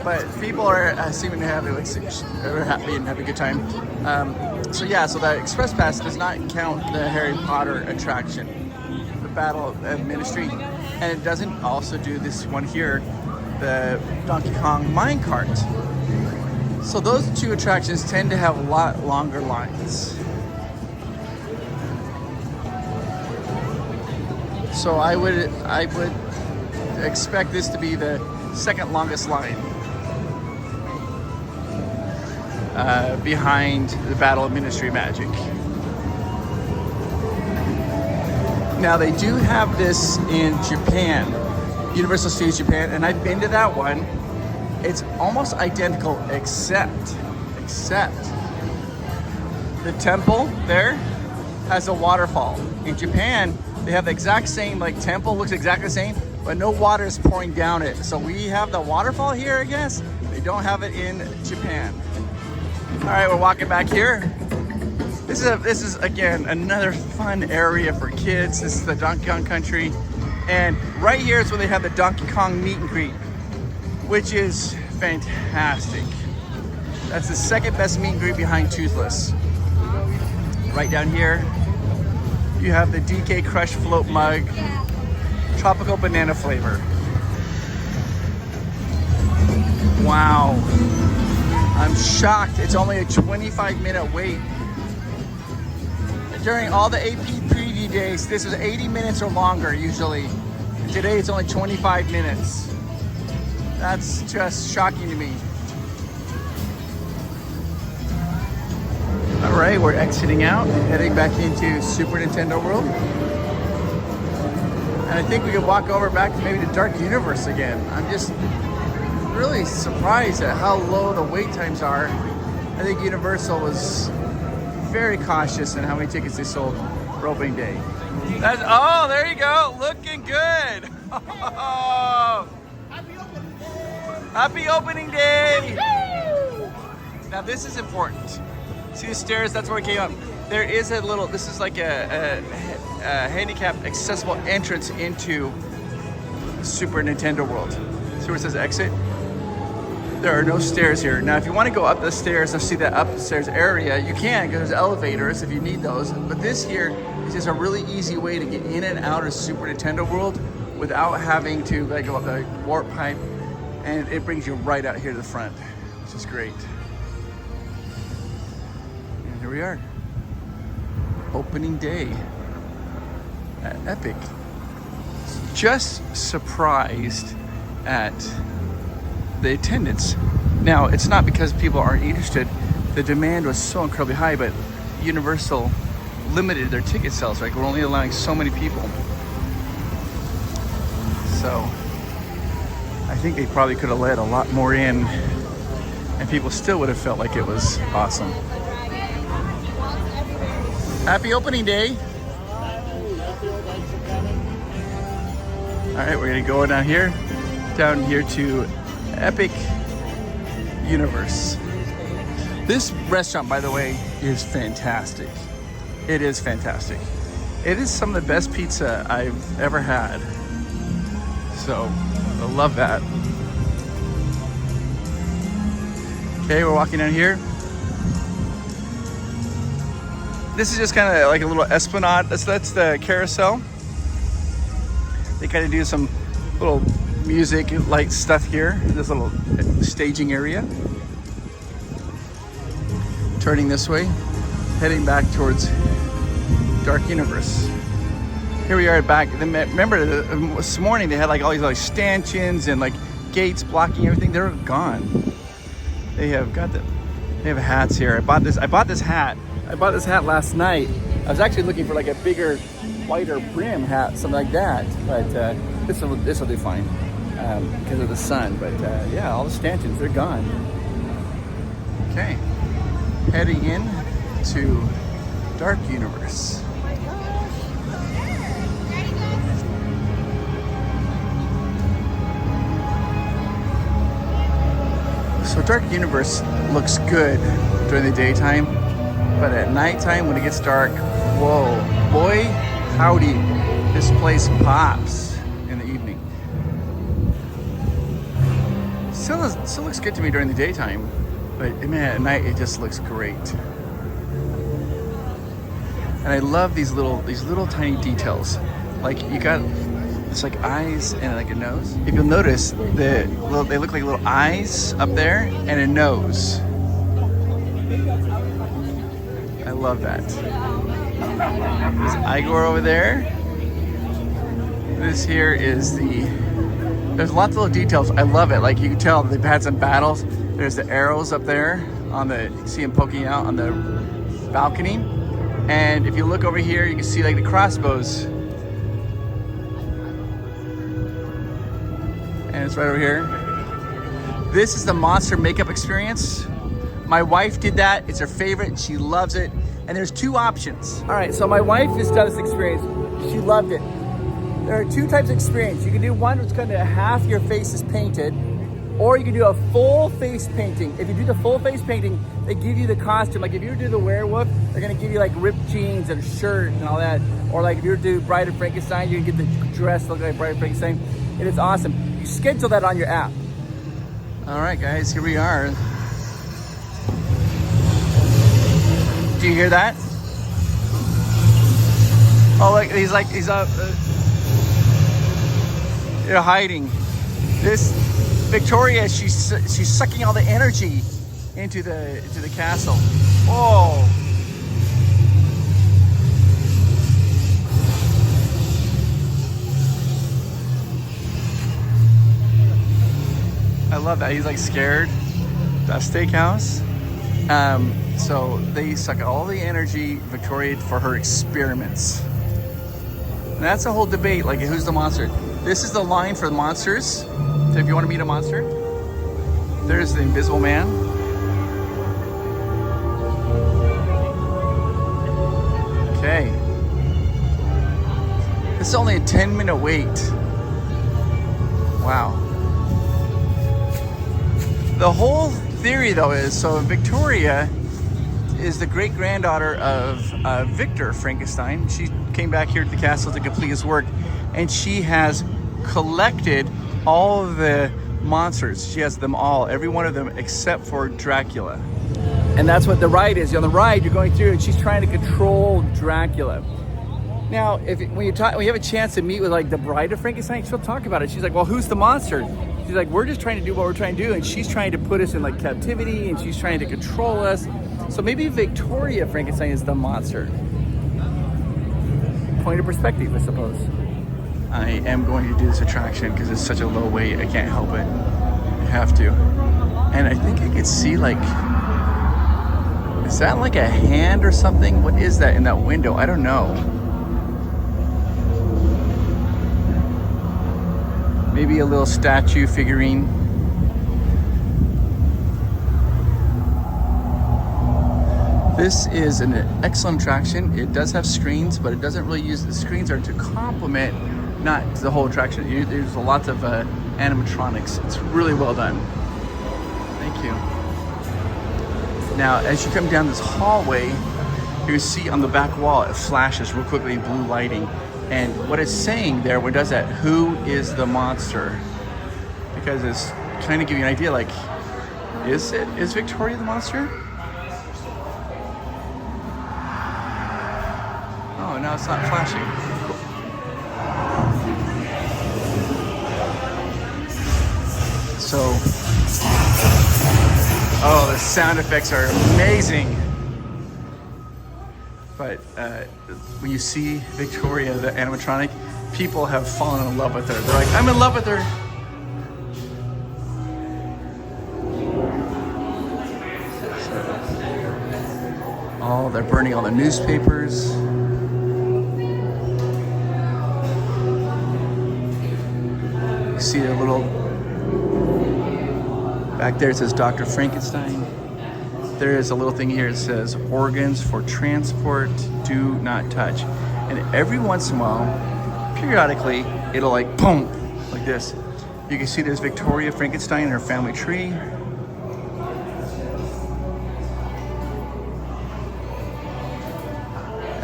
A: But people are seeming to have are happy and have a good time. So yeah, so the Express Pass does not count the Harry Potter attraction, the Battle of Ministry, and it doesn't also do this one here, the Donkey Kong minecart. So those two attractions tend to have a lot longer lines. So I would expect this to be the second longest line behind the Battle of Ministry Magic. Now they do have this in Japan, Universal Studios Japan, and I've been to that one. It's almost identical except the temple there has a waterfall. In Japan, they have the exact same temple, looks exactly the same, but no water is pouring down it. So we have the waterfall here, I guess. They don't have it in Japan. All right, we're walking back here. This is again another fun area for kids. This is the Donkey Kong Country, and right here is where they have the Donkey Kong meet and greet, which is fantastic. That's the second best meet and greet behind Toothless. Right down here, you have the DK Crush Float Mug, tropical banana flavor. Wow. I'm shocked. It's only a 25-minute wait. During all the AP preview days, this was 80 minutes or longer usually. Today it's only 25 minutes. That's just shocking to me. All right, we're exiting out, heading back into Super Nintendo World. And I think we could walk over back to maybe the Dark Universe again. I'm just really surprised at how low the wait times are. I think Universal was very cautious in how many tickets they sold for opening day. Oh, there you go, looking good. Happy opening day. Now this is important. See the stairs, that's where we came up. There is a little, this is like a handicap accessible entrance into Super Nintendo World. See where it says exit? There are no stairs here. Now, if you want to go up the stairs and see that upstairs area, you can, because there's elevators if you need those. But this here is just a really easy way to get in and out of Super Nintendo World without having to go up the warp pipe. And it brings you right out here to the front, which is great. And here we are. Opening day at Epic. Just surprised at the attendance. Now, it's not because people aren't interested. The demand was so incredibly high, but Universal limited their ticket sales. We're only allowing so many people. So I think they probably could have let a lot more in, and people still would have felt like it was awesome. Happy opening day. All right, we're gonna go down here to Epic Universe. This restaurant, by the way, is fantastic. It is fantastic. It is some of the best pizza I've ever had. So, I love that. Okay, we're walking down here. This is just kind of like a little esplanade. That's the carousel. They kind of do some little music, light stuff here. This little staging area. Turning this way, heading back towards Dark Universe. Here we are back. Remember, this morning they had all these stanchions and gates blocking everything. They're gone. They have hats here. I bought this hat. I bought this hat last night. I was actually looking for a bigger, wider brim hat, something like that. But this will do fine because of the sun. But yeah, all the stanchions, they're gone. Okay, heading in to Dark Universe. So Dark Universe looks good during the daytime, but at nighttime when it gets dark, whoa, boy, howdy, this place pops in the evening. Still looks good to me during the daytime, but man, at night it just looks great. And I love these little tiny details. Like you got it's like eyes and like a nose. If you'll notice, they look like little eyes up there and a nose. I love that. There's Igor over there. This here is there's lots of little details. I love it. Like you can tell they've had some battles. There's the arrows up there you can see them poking out on the balcony. And if you look over here, you can see like the crossbows. And it's right over here. This is the monster makeup experience. My wife did that. It's her favorite and she loves it. And there's two options. All right, so my wife has done this experience. She loved it. There are two types of experience. You can do one which kind of half your face is painted, or you can do a full face painting. If you do the full face painting, they give you the costume. Like if you do the werewolf, they're gonna give you like ripped jeans and a shirt and all that. Or like if you do Bride of Frankenstein, you can get the dress look like Bride of Frankenstein. It is awesome. You schedule that on your app. All right, guys, here we are. Do you hear that? Oh, look, he's up. They're hiding. This Victoria, she's sucking all the energy into the castle. Oh. I love that. He's like scared. That steakhouse. So they suck all the energy, Victoria, for her experiments. And that's a whole debate, like who's the monster? This is the line for the monsters. So if you want to meet a monster, there's the Invisible Man. Okay. This is only a 10-minute wait. Wow. The whole theory, though, is so Victoria is the great-granddaughter of Victor Frankenstein. She came back here to the castle to complete his work, and she has collected all of the monsters. She has them all, every one of them, except for Dracula. And that's what the ride is. On the ride, you're going through, and she's trying to control Dracula. Now, when you have a chance to meet with like the Bride of Frankenstein, she'll talk about it. She's like, well, who's the monster? She's like, we're just trying to do what we're trying to do, and she's trying to put us in like captivity, and she's trying to control us. So maybe Victoria Frankenstein is the monster. Point of perspective, I suppose. I am going to do this attraction because it's such a low weight, I can't help it. I have to. And I think I could see like, is that like a hand or something? What is that in that window? I don't know. Maybe a little statue figurine. This is an excellent attraction. It does have screens, but it doesn't really use, the screens are to complement, not the whole attraction. There's lots of animatronics. It's really well done. Thank you. Now, as you come down this hallway, you see on the back wall, it flashes real quickly, blue lighting. And what it's saying there, when it does that, who is the monster? Because it's trying to give you an idea, like, is Victoria the monster? Oh, now it's not flashing. So, oh, the sound effects are amazing. But when you see Victoria, the animatronic, people have fallen in love with her. They're like, I'm in love with her. Oh, they're burning all the newspapers. You see a little, back there it says Dr. Frankenstein. There is a little thing here that says organs for transport, do not touch. And every once in a while, periodically, it'll like boom, like this. You can see there's Victoria Frankenstein and her family tree.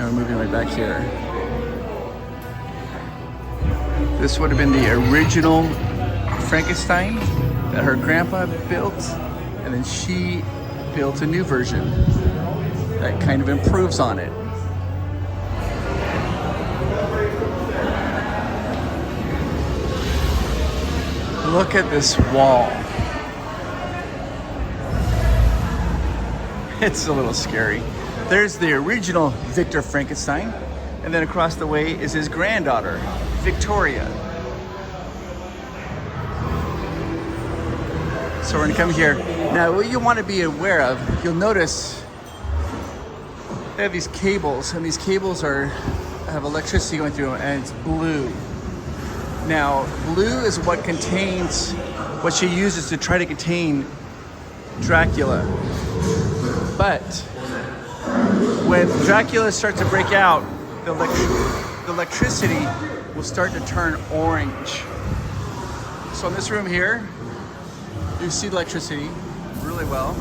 A: Now we're moving right back here. This would have been the original Frankenstein that her grandpa built, and then she built a new version that kind of improves on it. Look at this wall. It's a little scary. There's the original Victor Frankenstein, and then across the way is his granddaughter, Victoria. So we're gonna come here. Now what you want to be aware of, you'll notice they have these cables, and these cables have electricity going through them, and it's blue. Now, blue is what she uses to try to contain Dracula. But when Dracula starts to break out, the electricity will start to turn orange. So in this room here, you see the electricity really well.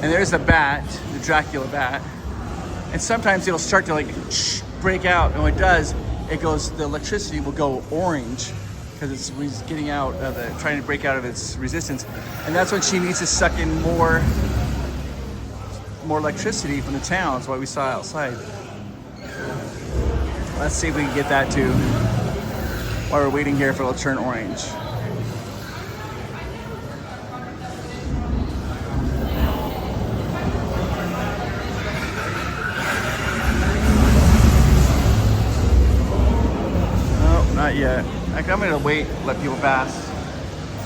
A: And there's the bat, the Dracula bat. And sometimes it'll start to break out, and when it does, the electricity will go orange because it's getting out of trying to break out of its resistance, and that's when she needs to suck in more electricity from the town. That's what we saw outside. Let's see if we can get that too while we're waiting here for it to turn orange. Not yet. I'm gonna wait, let people pass.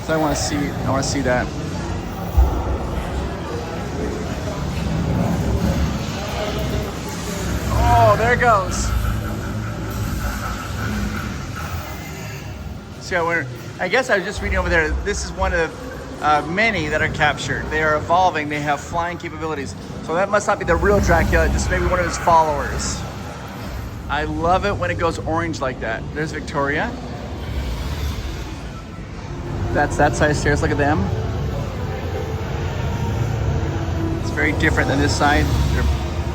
A: So I want to see that. Oh, there it goes. So I guess I was just reading over there. This is one of many that are captured. They are evolving. They have flying capabilities. So that must not be the real Dracula. Just maybe one of his followers. I love it when it goes orange like that. There's Victoria. That's that side of the stairs. Look at them. It's very different than this side.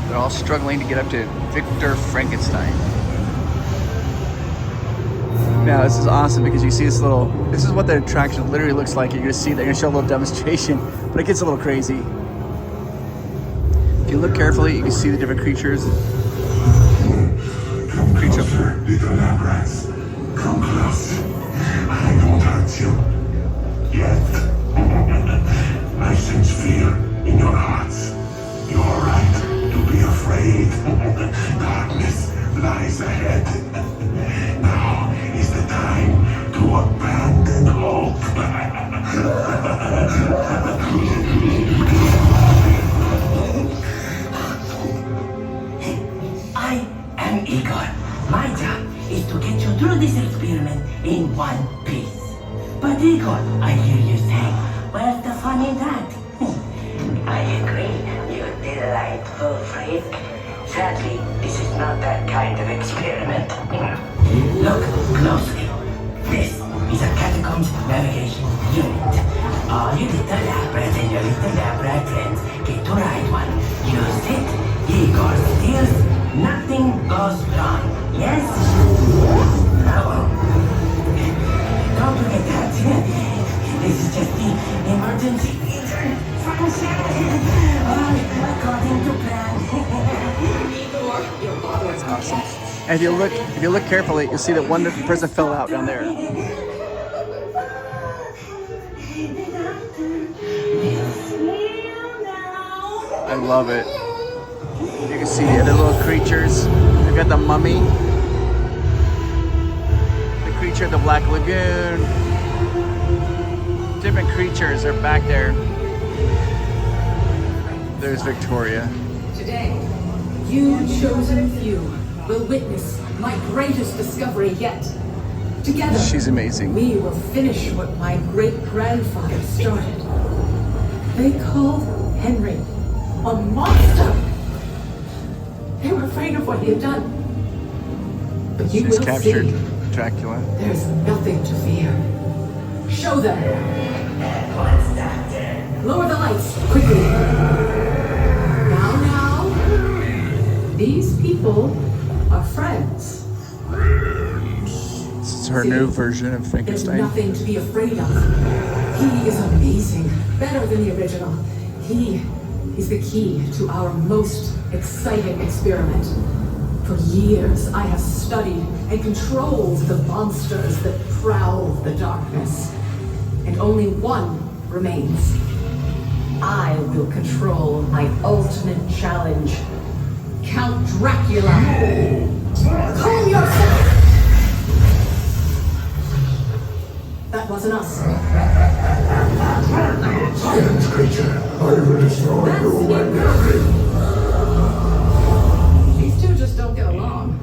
A: They're all struggling to get up to Victor Frankenstein. Now this is awesome because you see this is what the attraction literally looks like. You're gonna see, they're gonna show a little demonstration, but it gets a little crazy. If you look carefully, you can see the different creatures.
H: Closer, little lab rats. Come close. I won't hurt you. Yet. I sense fear in your hearts. You're right to be afraid. Darkness lies ahead. Now is the time to abandon hope.
I: I am Igor. My job is to get you through this experiment in one piece. But Igor, I hear you say, where's the fun in that? I agree, you delightful freak. Sadly, this is not that kind of experiment. Look closely. This is a catacombs navigation unit. All you little lab rats and your little lab rat friends get to ride one. Use it. Igor steals. Nothing goes wrong. Yes? No. Don't forget that. This is just the emergency intern function. According to plan.
A: That's awesome. And if you look carefully, you'll see that one person fell out down there. I love it. You can see the other little creatures. We've got the mummy, the creature of the Black Lagoon. Different creatures are back there. There's Victoria.
J: Today, you chosen few will witness my greatest discovery yet. Together,
A: she's amazing.
J: We will finish what my great-grandfather started. They called Henry a monster. They were afraid of what he had done. But you
A: she's
J: will
A: captured
J: see.
A: Dracula.
J: There's nothing to fear. Show them.
I: What's that?
J: Lower the lights, quickly. Now
A: It's her new version of
J: There's
A: Frankenstein.
J: nothing to be afraid of. He is amazing, better than the original. He is the key to our most exciting experiment. For years, I have studied and controlled the monsters that prowl the darkness. And only one remains. I will control my ultimate challenge. Count Dracula. Calm yourself! That wasn't us.
H: Silence, creature. I will destroy you when you're ready.
J: These two just don't get along.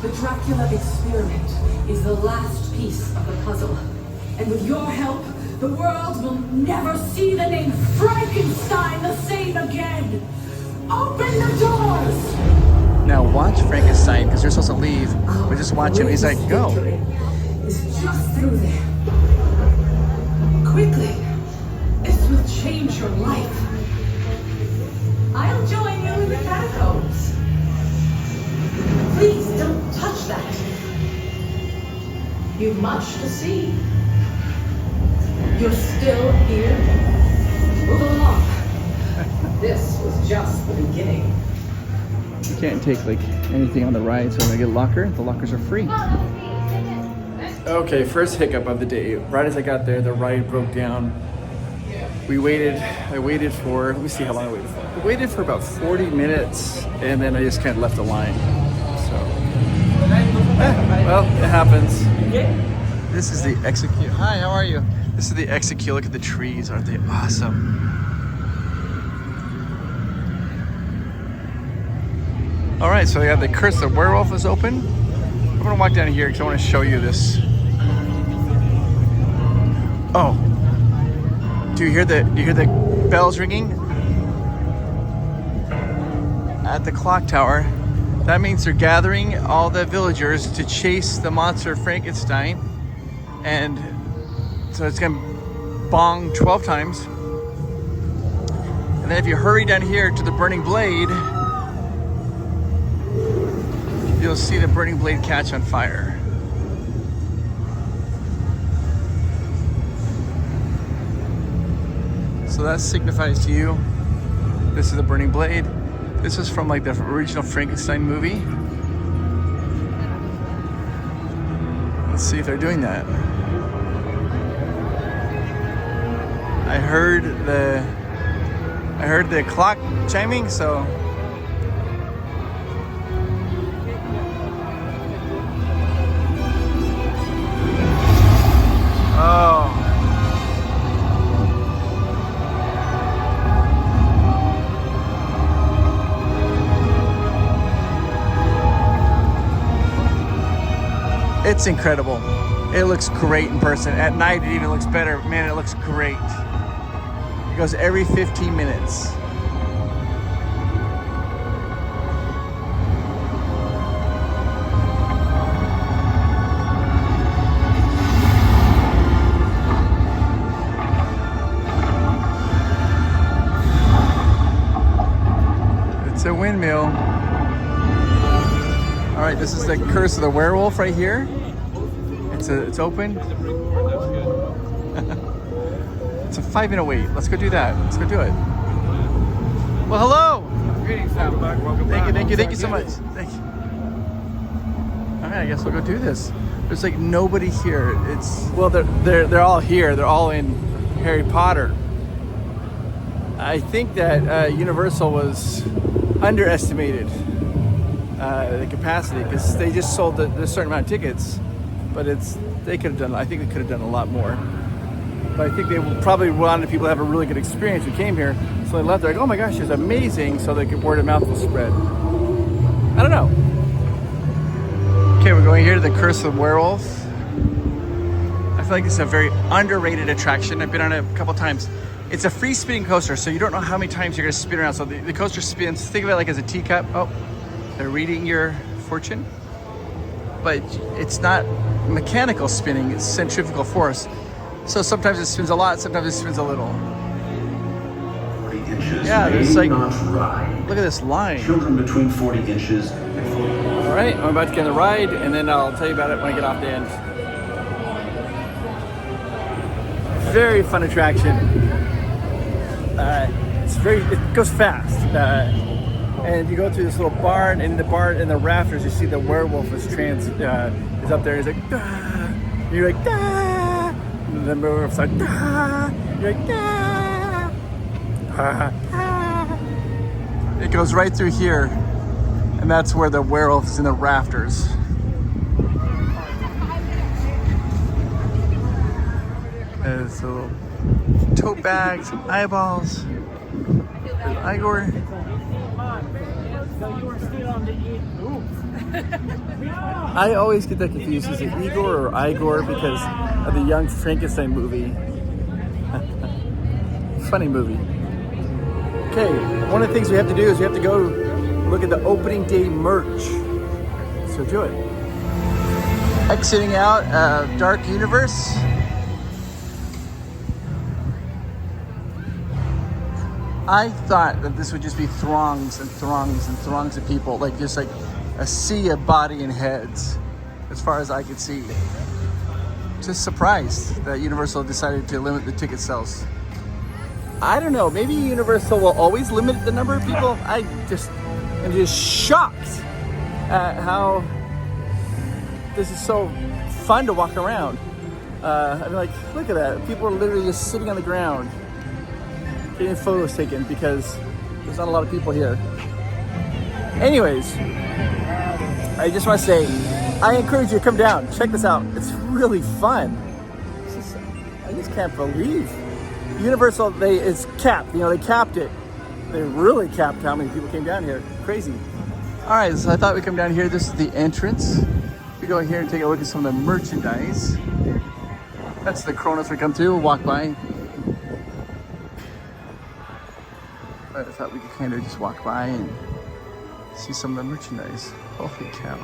J: The Dracula experiment is the last piece of the puzzle. And with your help, the world will never see the name Frankenstein the same again. Open the doors!
A: Now watch Frankenstein, because you're supposed to leave. But just watch him. He's like, go.
J: It's just through there. Quickly. This will change your life. I'll join you in the catacombs. Please don't touch that. You've much to see. You're still here. Move along. This was just the beginning.
A: You can't take like anything on the ride, so I'm gonna get a locker. The lockers are free. Okay, first hiccup of the day. Right as I got there, the ride broke down. I waited for, let me see how long I waited for. I waited for about 40 minutes, and then I just kind of left the line. So, well, it happens. This is the execute. Hi, how are you? This is the execute. Look at the trees. Aren't they awesome? All right, so I got the Curse of Werewolf is open. I'm gonna walk down here because I want to show you this. Oh, do you hear the bells ringing at the clock tower? That means they're gathering all the villagers to chase the monster Frankenstein, and so it's gonna bong 12 times. And then if you hurry down here to the burning blade, you'll see the burning blade catch on fire. So that signifies to you, this is the burning blade. This is from like the original Frankenstein movie. Let's see if they're doing that. I heard the clock chiming, so oh. It's incredible. It looks great in person. At night, it even looks better. Man, it looks great. It goes every 15 minutes. It's a windmill. All right, this is the Curse of the Werewolf right here. It's open. It's a 5-minute wait. Let's go do that. Let's go do it. Well, hello.
E: Greetings, Saddleback. Welcome back.
A: Thank you so much. Thank you. All right, I guess we'll go do this. There's like nobody here. They're all here. They're all in Harry Potter. I think that Universal was underestimated the capacity, because they just sold a certain amount of tickets, but they could have done. I think they could have done a lot more. But I think they probably wanted people to have a really good experience who came here, so they left. They're like, "Oh my gosh, it's amazing!" So they could word of mouth will spread. I don't know. Okay, we're going here to the Curse of the Werewolf. I feel like this is a very underrated attraction. I've been on it a couple times. It's a free spinning coaster, so you don't know how many times you're going to spin around. So the coaster spins. Think of it like as a teacup. Oh, they're reading your fortune. But it's not mechanical spinning, it's centrifugal force. So sometimes it spins a lot, sometimes it spins a little.
K: Inches
A: yeah, it's like,
K: not ride.
A: Look at this line.
K: Children between 40 inches and 40.
A: All right, I'm about to get on the ride, and then I'll tell you about it when I get off the end. Very fun attraction. It goes fast. And you go through this little barn, and in the rafters, you see the werewolf is up there. He's like, "Dah!" And you're like, "Dah!" And the werewolf's like, "Dah!" You're like, "Dah!" It goes right through here, and that's where the werewolf is in the rafters. There's a little tote bag, some eyeballs. There's Igor. I always get that confused. Is it Igor or Igor because of the Young Frankenstein movie? Funny movie. Okay, one of the things we have to do is we have to go look at the opening day merch. So do it. Exiting out of Dark Universe. I thought that this would just be throngs and throngs and throngs of people, like just like a sea of body and heads, as far as I could see. Just surprised that Universal decided to limit the ticket sales. I don't know, maybe Universal will always limit the number of people. I'm just shocked at how this is so fun to walk around. I'm like, look at that. People are literally just sitting on the ground, getting photos taken because there's not a lot of people here. Anyways, I just want to say, I encourage you to come down. Check this out. It's really fun. I just can't believe. Universal, it's capped. You know, they capped it. They really capped how many people came down here. Crazy. All right, so I thought we'd come down here. This is the entrance. We go in here and take a look at some of the merchandise. That's the Kronos we come through. We'll walk by. I thought we could kind of just walk by and see some of the merchandise. Holy cow.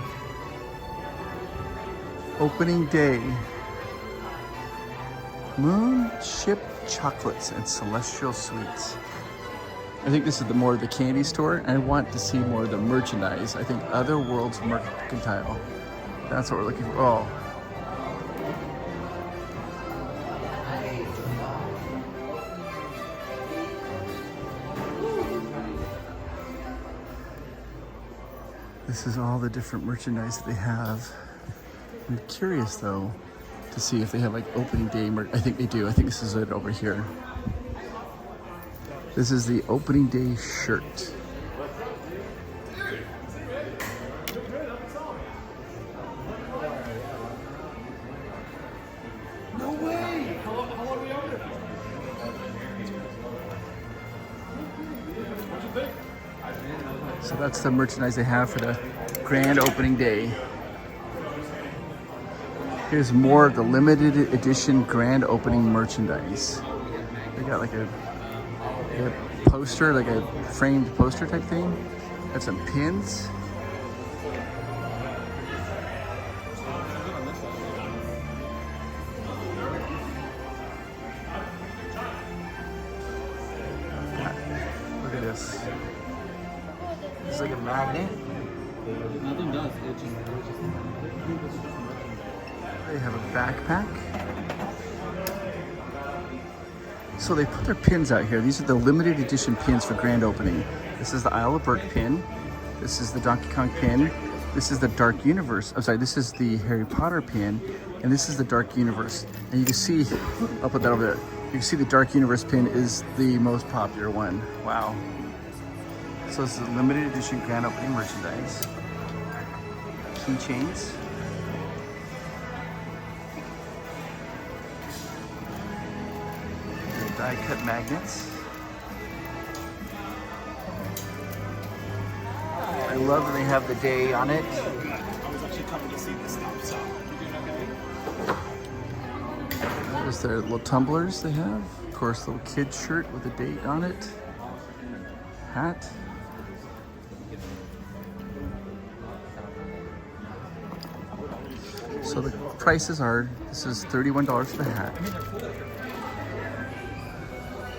A: Opening day. Moon Ship Chocolates and Celestial Sweets. I think this is more of the candy store. I want to see more of the merchandise. I think Other Worlds Mercantile. That's what we're looking for. Oh. This is all the different merchandise that they have. I'm curious though to see if they have like opening day merch. I think they do. I think this is it over here. This is the opening day shirt.
E: No way! How long are we on there? What'd you think?
A: So that's the merchandise they have for the grand opening day. Here's more of the limited edition grand opening merchandise. They got like a poster, like a framed poster type thing. Got some pins. Look at this. It's like a magnet.
K: Nothing does. It just
A: They have a backpack. So they put their pins out here. These are the limited edition pins for grand opening. This is the Isle of Berk pin. This is the Donkey Kong pin. This is the Dark Universe. I'm sorry, this is the Harry Potter pin. And this is the Dark Universe. And you can see, I'll put that over there. You can see the Dark Universe pin is the most popular one. Wow. So this is limited edition grand opening merchandise. Keychains. Die cut magnets. I love that they have the day on it.
E: I was actually coming to see this stuff, so you're doing okay?
A: There's their little tumblers they have. Of course, little kid shirt with a date on it. Hat. So the prices are, this is $31 for the hat.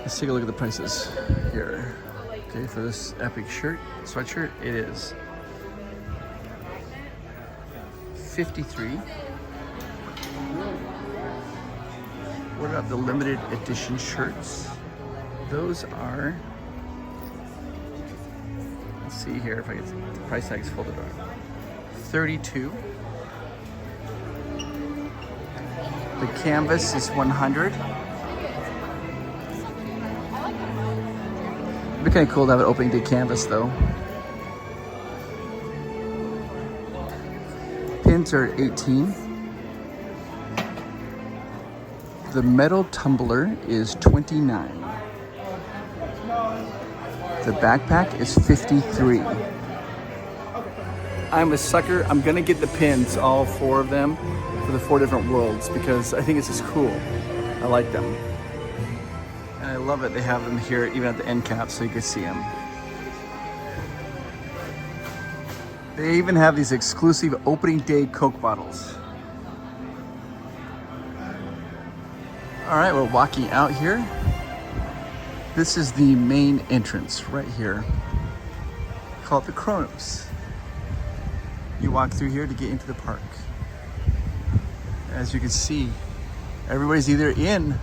A: Let's take a look at the prices here. Okay, for this epic shirt, sweatshirt, it is $53. What about the limited edition shirts? Those are, let's see here if I get the price tags folded up. $32. The canvas is $100. It'd be kind of cool to have an opening day canvas though. Pins are $18. The metal tumbler is $29. The backpack is $53. I'm a sucker. I'm gonna get the pins, all 4 of them, for the 4 different worlds because I think it's just cool. I like them. And I love it. They have them here even at the end cap so you can see them. They even have these exclusive opening day Coke bottles. All right, we're walking out here. This is the main entrance right here. Called the Kronos. You walk through here to get into the park. As you can see, everybody's either in.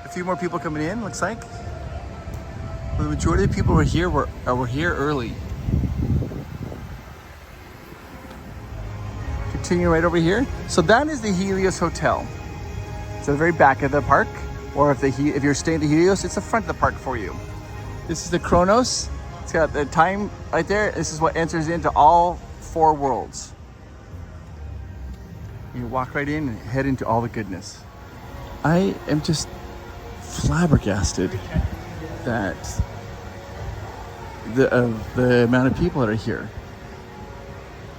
A: A few more people coming in, looks like. But the majority of the people were here here early. Continue right over here. So that is the Helios Hotel. It's at the very back of the park. Or if you're staying at the Helios, it's the front of the park for you. This is the Kronos. It's got the time right there. This is what enters into all 4 worlds. You walk right in and head into all the goodness. I am just flabbergasted that the amount of people that are here.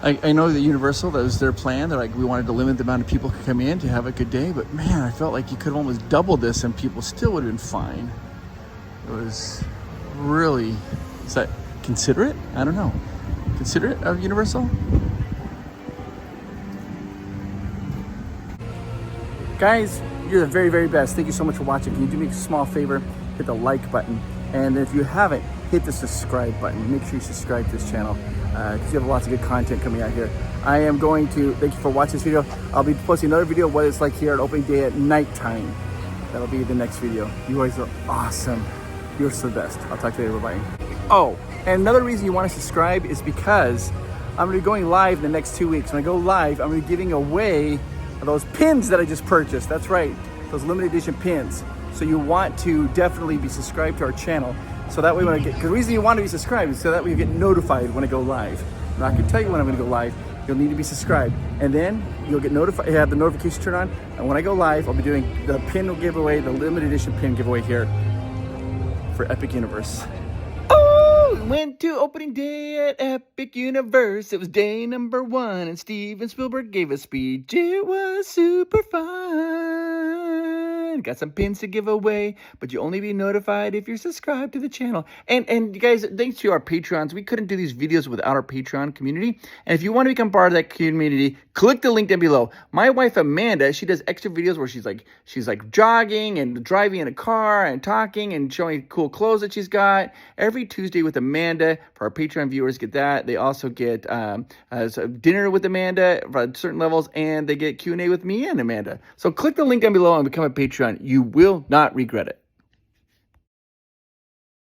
A: I know that Universal, that was their plan. They're like, we wanted to limit the amount of people who could come in to have a good day. But man, I felt like you could have almost doubled this and people still would have been fine. It was really, is that considerate? I don't know. Considerate of Universal? Guys, you're the very, very best. Thank you so much for watching. Can you do me a small favor? Hit the like button. And if you haven't, hit the subscribe button. Make sure you subscribe to this channel because you have lots of good content coming out here. I am going to, thank you for watching this video. I'll be posting another video of what it's like here at opening day at nighttime. That'll be the next video. You guys are awesome. You're so the best. I'll talk to you later. Bye. Oh, and another reason you want to subscribe is because I'm going to be going live in the next 2 weeks. When I go live, I'm going to be giving away those pins that I just purchased. That's right, those limited edition pins. So you want to definitely be subscribed to our channel. So that way when I get, because the reason you want to be subscribed is so that way you get notified when I go live. I'm not going to tell you when I'm going to go live. You'll need to be subscribed. And then you'll get notified, have the notification turned on. And when I go live, I'll be doing the pin giveaway, the limited edition pin giveaway here for Epic Universe. Oh, we went to opening day at Epic Universe. It was day number 1 and Steven Spielberg gave a speech. It was super fun. Got some pins to give away, but you only be notified if you're subscribed to the channel. And you guys, thanks to our Patreons, we couldn't do these videos without our Patreon community. And if you want to become part of that community, click the link down below. My wife Amanda, she does extra videos where she's like jogging and driving in a car and talking and showing cool clothes that she's got. Every Tuesday with Amanda, for our Patreon viewers get that. They also get dinner with Amanda at certain levels, and they get Q&A with me and Amanda. So click the link down below and become a Patreon. You will not regret it.